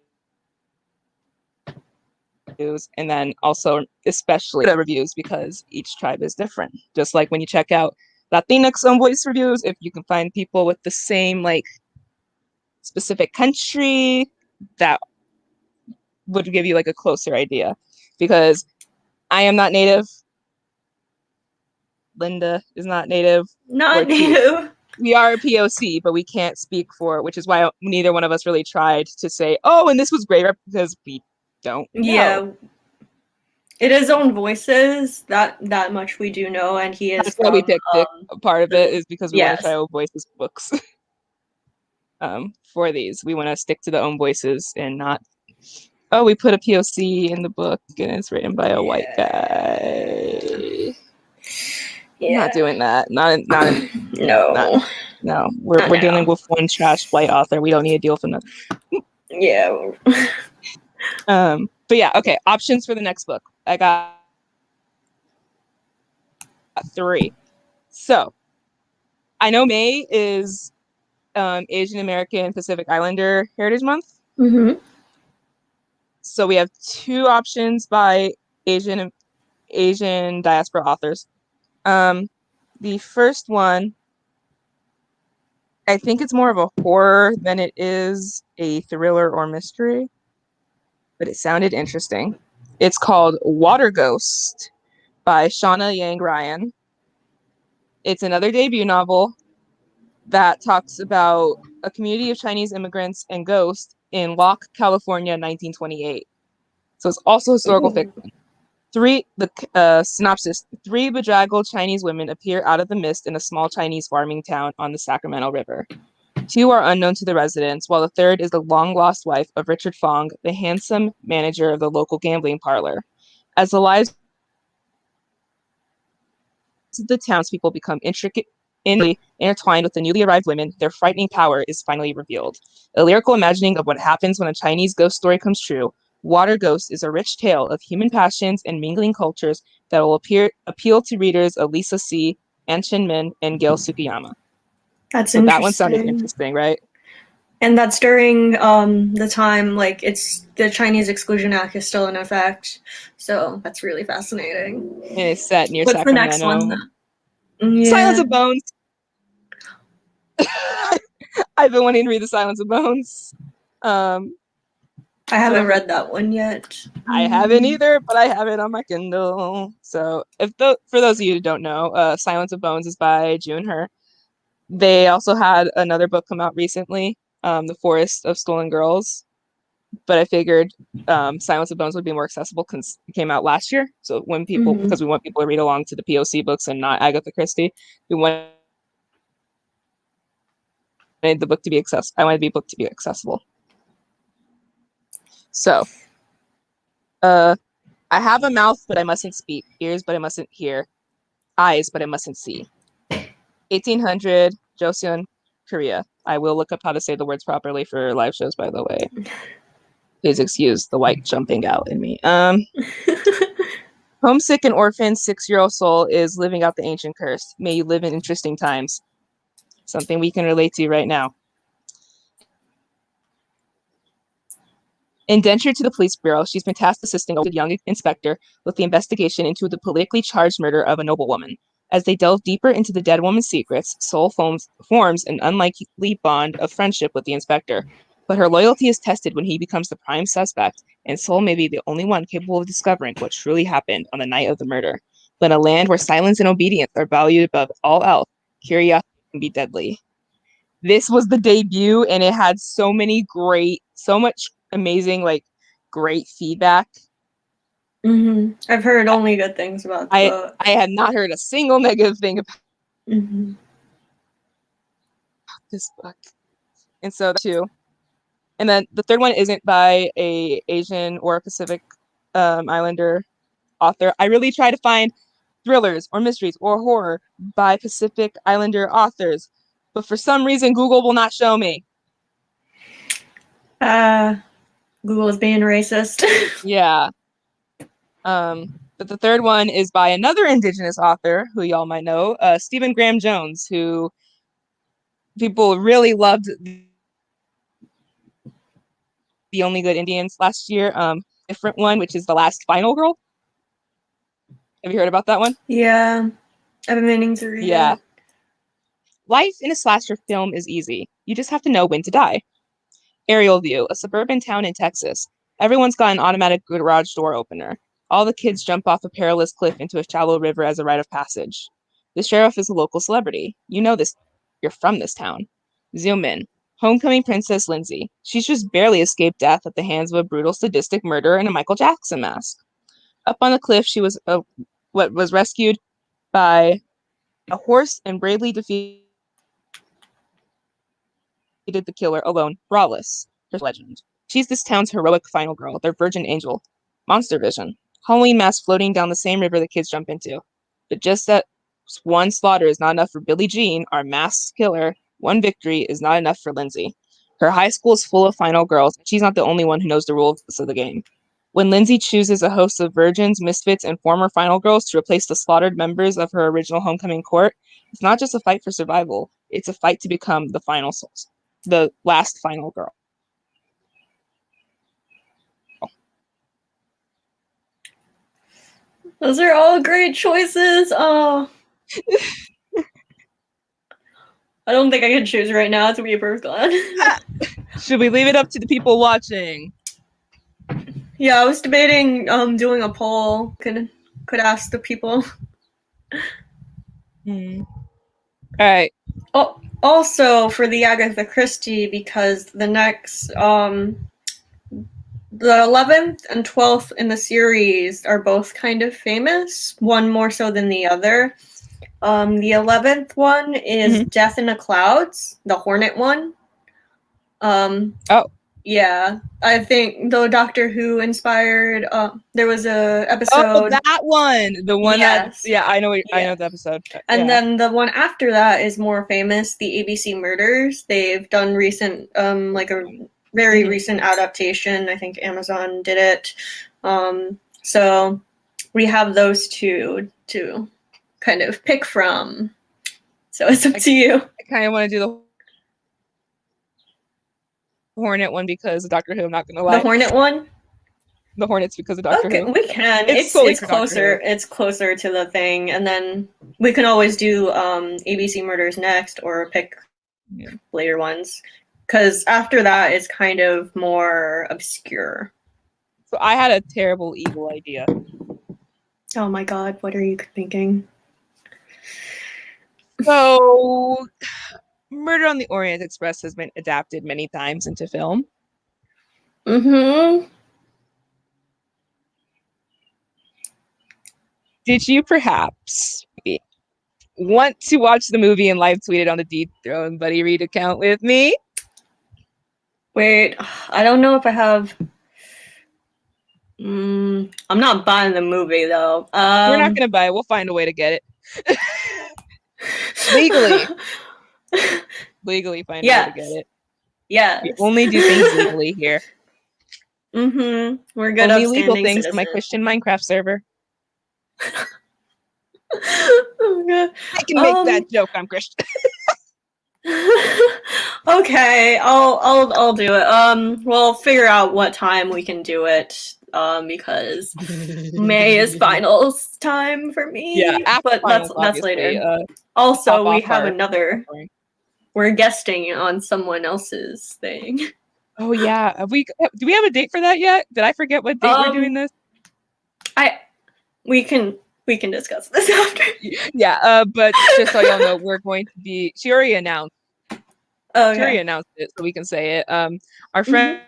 and then also especially the reviews because each tribe is different. Just like when you check out Latinx Own Voice reviews, if you can find people with the same like specific country, that would give you like a closer idea. Because I am not Native. Linda is not Native. Not native. We are a POC, but we can't speak for, which is why neither one of us really tried to say, oh, and this was great, because we don't know. Yeah. It is Own Voices, that much we do know, and he is That's from why we picked it. Part of it is because we want to try Own Voices books. For these, we want to stick to the Own Voices and not, oh, we put a POC in the book and it's written by a white guy. Yeah. Not doing that. Not no. No. We're dealing with one trash white author. We don't need to deal with another. Yeah. But yeah, okay. Options for the next book. I got 3. So I know May is Asian American Pacific Islander Heritage Month. Mm-hmm. So we have 2 options by Asian diaspora authors. The first one, I think it's more of a horror than it is a thriller or mystery, but it sounded interesting. It's called Water Ghost by Shauna Yang Ryan. It's another debut novel that talks about a community of Chinese immigrants and ghosts in Locke, California, 1928. So it's also historical fiction. Synopsis: 3 bedraggled Chinese women appear out of the mist in a small Chinese farming town on the Sacramento River. 2 are unknown to the residents, while the third is the long-lost wife of Richard Fong, the handsome manager of the local gambling parlor. As the lives of the townspeople become intertwined with the newly arrived women, their frightening power is finally revealed. A lyrical imagining of what happens when a Chinese ghost story comes true, Water Ghost is a rich tale of human passions and mingling cultures that will appeal to readers of Lisa C., An Chin Min, and Gail Tsukiyama. That's so interesting. That one sounded interesting, right? And that's during the time, like, it's the Chinese Exclusion Act is still in effect. So that's really fascinating. And it's set near What's Sacramento. the next one? Yeah. Silence of Bones. I've been wanting to read the Silence of Bones. I haven't read that one yet. I haven't either, but I have it on my Kindle. So for those of you who don't know, Silence of Bones is by June Her. They also had another book come out recently, The Forest of Stolen Girls. But I figured Silence of Bones would be more accessible because it came out last year. So because we want people to read along to the POC books and not Agatha Christie, we wanted the book to be accessible. I wanted the book to be accessible. So, I have a mouth, but I mustn't speak. Ears, but I mustn't hear. Eyes, but I mustn't see. 1800, Joseon, Korea. I will look up how to say the words properly for live shows, by the way. Please excuse the white jumping out in me. Homesick and orphaned 6-year-old soul is living out the ancient curse. May you live in interesting times. Something we can relate to right now. Indentured to the police bureau, she's been tasked assisting a young inspector with the investigation into the politically charged murder of a noblewoman. As they delve deeper into the dead woman's secrets, Soul forms an unlikely bond of friendship with the inspector. But her loyalty is tested when he becomes the prime suspect, and Soul may be the only one capable of discovering what truly happened on the night of the murder. But in a land where silence and obedience are valued above all else, curiosity can be deadly. This was the debut, and it had so much amazing, like, great feedback. I've heard only good things about the I book. I had not heard a single negative thing about this book, and so too. And then the third one isn't by a Asian or a Pacific Islander author. I really try to find thrillers or mysteries or horror by Pacific Islander authors, but for some reason Google will not show me. Google is being racist. Yeah. But the third one is by another Indigenous author who y'all might know, Stephen Graham Jones, who people really loved The Only Good Indians last year. Different one, which is The Last Final Girl. Have you heard about that one? Yeah, I've been meaning to read it. Life in a slasher film is easy. You just have to know when to die. Aerial view, a suburban town in Texas. Everyone's got an automatic garage door opener. All the kids jump off a perilous cliff into a shallow river as a rite of passage. The sheriff is a local celebrity. You know this. You're from this town. Zoom in. Homecoming Princess Lindsay. She's just barely escaped death at the hands of a brutal, sadistic murderer in a Michael Jackson mask. Up on the cliff, she was rescued by a horse and bravely defeated the killer alone, braless, her legend. She's this town's heroic final girl, their virgin angel. Monster Vision. Halloween mask floating down the same river the kids jump into. But just that one slaughter is not enough for Billie Jean, our masked killer. One victory is not enough for Lindsay. Her high school is full of final girls, and she's not the only one who knows the rules of the game. When Lindsay chooses a host of virgins, misfits, and former final girls to replace the slaughtered members of her original homecoming court, it's not just a fight for survival, it's a fight to become the last final girl. Those are all great choices. Oh. I don't think I can choose right now, to be perfectly honest. Should we leave it up to the people watching? Yeah, I was debating doing a poll. Could ask the people. All right. Oh, also for the Agatha Christie, because the next the 11th and 12th in the series are both kind of famous, one more so than the other. The 11th one is Death in the Clouds, the Hornet one. Yeah, I think the Doctor Who inspired. There was a episode. Oh, that one, the one yes. I know the episode. And then the one after that is more famous, the ABC Murders. They've done recent, like a very recent adaptation. I think Amazon did it. So we have those two to kind of pick from. So it's up to you. I kind of want to do the Hornet one because of Doctor Who. I'm not gonna lie. The Hornet one. The Hornets because of Doctor Who. We can. It's closer. It's closer to the thing, and then we can always do ABC Murders next, or pick later ones. Because after that, it's kind of more obscure. So I had a terrible evil idea. Oh my god! What are you thinking? So, Murder on the Orient Express has been adapted many times into film. Did you perhaps want to watch the movie and live tweet it on the Dethrone Buddy Read account with me? Wait, I don't know if I have. I'm not buying the movie though. We're not gonna buy it. We'll find a way to get it. Legally find a way to get it. Yeah. We only do things legally here. We're good. Only legal things for my Christian Minecraft server. Oh god. I can make that joke. I'm Christian. Okay, I'll do it. We'll figure out what time we can do it. Because May is finals time for Yeah, me, after but finals, that's obviously. later. Top Also, we off have our another. offering. We're guesting on someone else's thing. Oh yeah, do we have a date for that yet? Did I forget what date we're doing Um, this? I we can discuss this after. Yeah, but just so y'all know, we're going to be. She already Okay. announced it, so we can say it. Our Mm-hmm. friend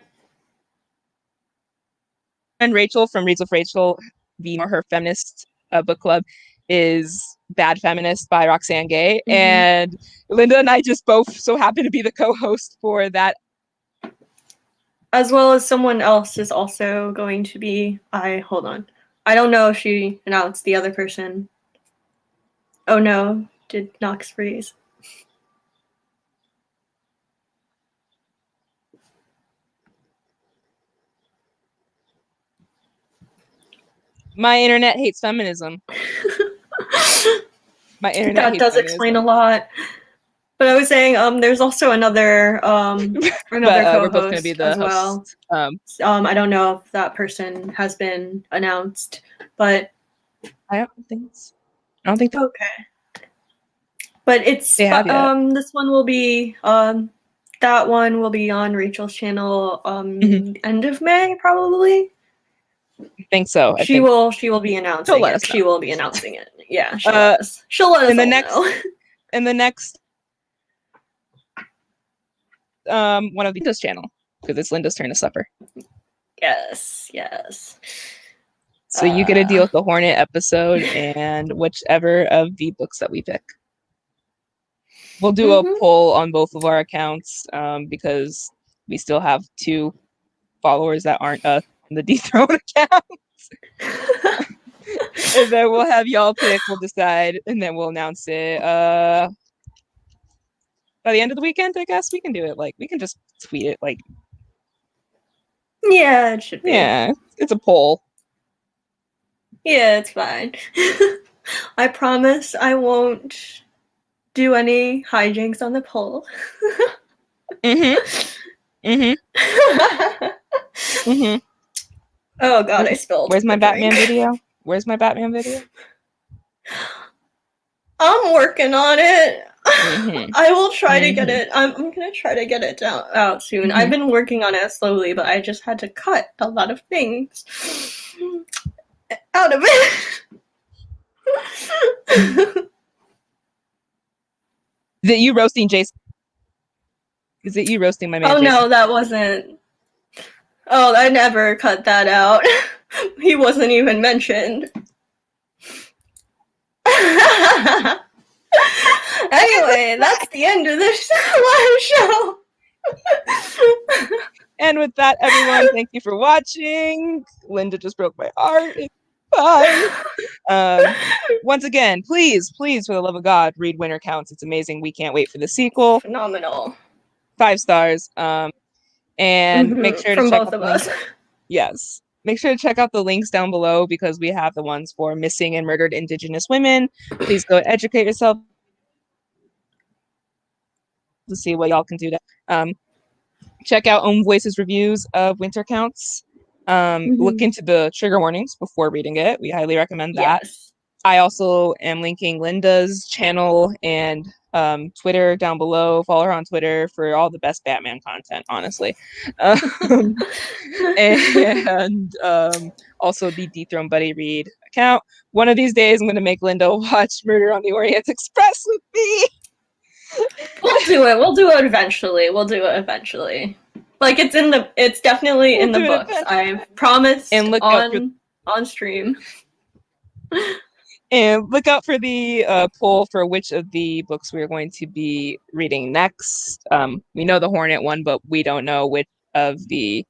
Rachel from Reads with Rachel, her feminist book club is Bad Feminist by Roxane Gay. Mm-hmm. And Linda and I just both so happen to be the co-host for that. As well as someone else is also going to be. Hold on. I don't know if she announced the other person. Oh no, did Knox freeze? My internet hates feminism. My internet That hates does explain a feminism. lot. But I was saying, there's also another But we're both going to be co-host the as well. hosts. I don't know if that person has been announced, but I don't think so. I don't think okay. But they have yet. this one will be that one will be on Rachel's channel end of May probably. I think so. I She think will be she'll announcing let it. us know. She will be announcing it. Yeah, Uh, she'll let in us the all next know. in the next one of Linda's channel because it's Linda's turn to suffer. Yes. So you get to deal with the Hornet episode and whichever of the books that we pick. We'll do a poll on both of our accounts because we still have 2 followers that aren't us on the Dethrone account. And then we'll have y'all pick, we'll decide, and then we'll announce it. By the end of the weekend, I guess we can do it. Like we can just tweet it. Like Yeah, it should be. yeah, it's a poll. Yeah, it's fine. I promise I won't do any hijinks on the poll. Mm-hmm. Mm-hmm. Mm-hmm. Oh god, I spilled Where's my the drink. Batman video? Where's my Batman video? I'm working on it. Mm-hmm. I will try to get Mm-hmm. it. I'm gonna try to get it out soon. Mm-hmm. I've been working on it slowly, but I just had to cut a lot of things out of it. Is it you roasting Jason? Is it you roasting my man Oh Jason? no, that wasn't. Oh, I never cut that out. He wasn't even mentioned. Anyway, that's the end of this live show. And with that, everyone, thank you for watching. Linda just broke my heart. It's fine. Once again, please, for the love of God, read Winter Counts. It's amazing. We can't wait for the sequel. Phenomenal. 5 stars. And make sure to From check both out of the links. us. Yes. Make sure to check out the links down below because we have the ones for missing and murdered Indigenous women. Please go educate yourself to see what y'all can do. Check out Own Voices reviews of Winter Counts. Look into the trigger warnings before reading it. We highly recommend that. Yes. I also am linking Linda's channel and Twitter down below. Follow her on Twitter for all the best Batman content, honestly. And also the Dethrone Buddy Read account. One of these days, I'm going to make Linda watch Murder on the Orient Express with me. We'll do it. We'll do it eventually. Like it's definitely in the books. I've promised and look out for on stream. And look out for the poll for which of the books we are going to be reading next. We know the Hornet one, but we don't know which of the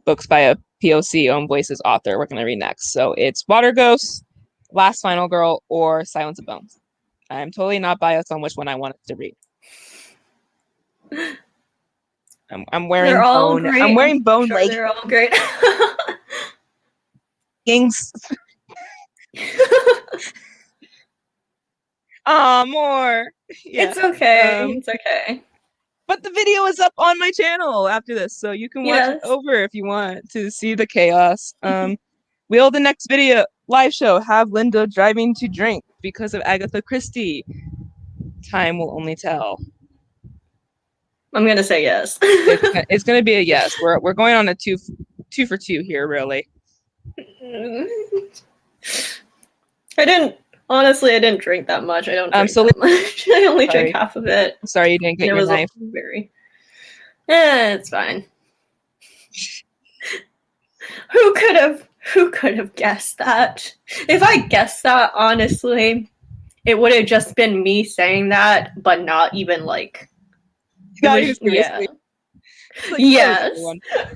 books by a POC Own Voices author we're going to read next. So it's Water Ghost, Last Final Girl, or Silence of Bones. I'm totally not biased on which one I wanted to read. I'm wearing They're all bone. great. I'm wearing bone sure leggings. They're all great. More. Yeah. It's okay. Um, It's okay. but the video is up on my channel after this, so you can watch it Yes. over if you want to see the chaos. Will the next video live show have Linda driving to drink because of Agatha Christie? Time will only tell. I'm gonna say yes. It's gonna be a yes. We're going on a two for two here, really. I didn't drink that much. I don't drink So that much. I only drink sorry. half of it. I'm sorry you didn't get And it your was knife. very. It's fine. Who could have guessed that? If I guessed that, honestly, it would have just been me saying that, but not even like. Not even seriously. Like, Yes.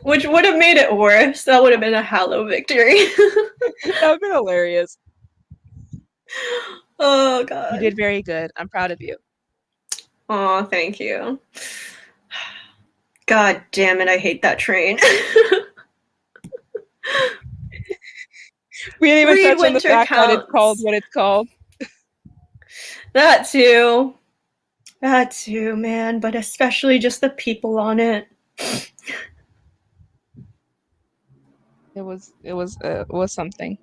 Which would have made it worse. That would have been a hollow victory. That would have been hilarious. Oh god. You did very good. I'm proud of you. Oh, thank you. God damn it, I hate that train. We didn't even Read touch on the Winter fact that it's Counts. called what it's called. That too. That too, man. But especially just the people on it. It was something.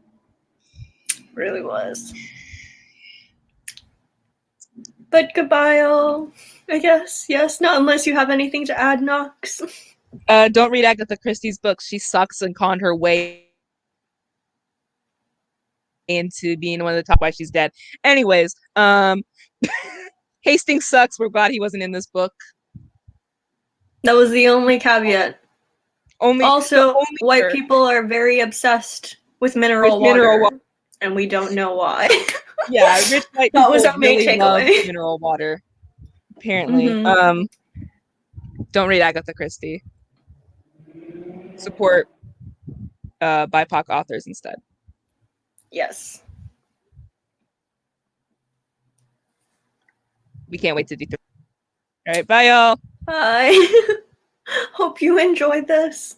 Really was. But goodbye, all. I guess. Yes, not unless you have anything to add, Knox. Don't read Agatha Christie's books. She sucks and conned her way into being one of the top. Why she's dead. Anyways, Hastings sucks. We're glad he wasn't in this book. That was the only caveat. Also, white her. people are very obsessed with mineral water, and we don't know why. Yeah, rich white that people was our main really love takeaway. mineral water. Apparently, don't read Agatha Christie. Support BIPOC authors instead. Yes. We can't wait to do. All right, bye, y'all. Bye. Hope you enjoyed this.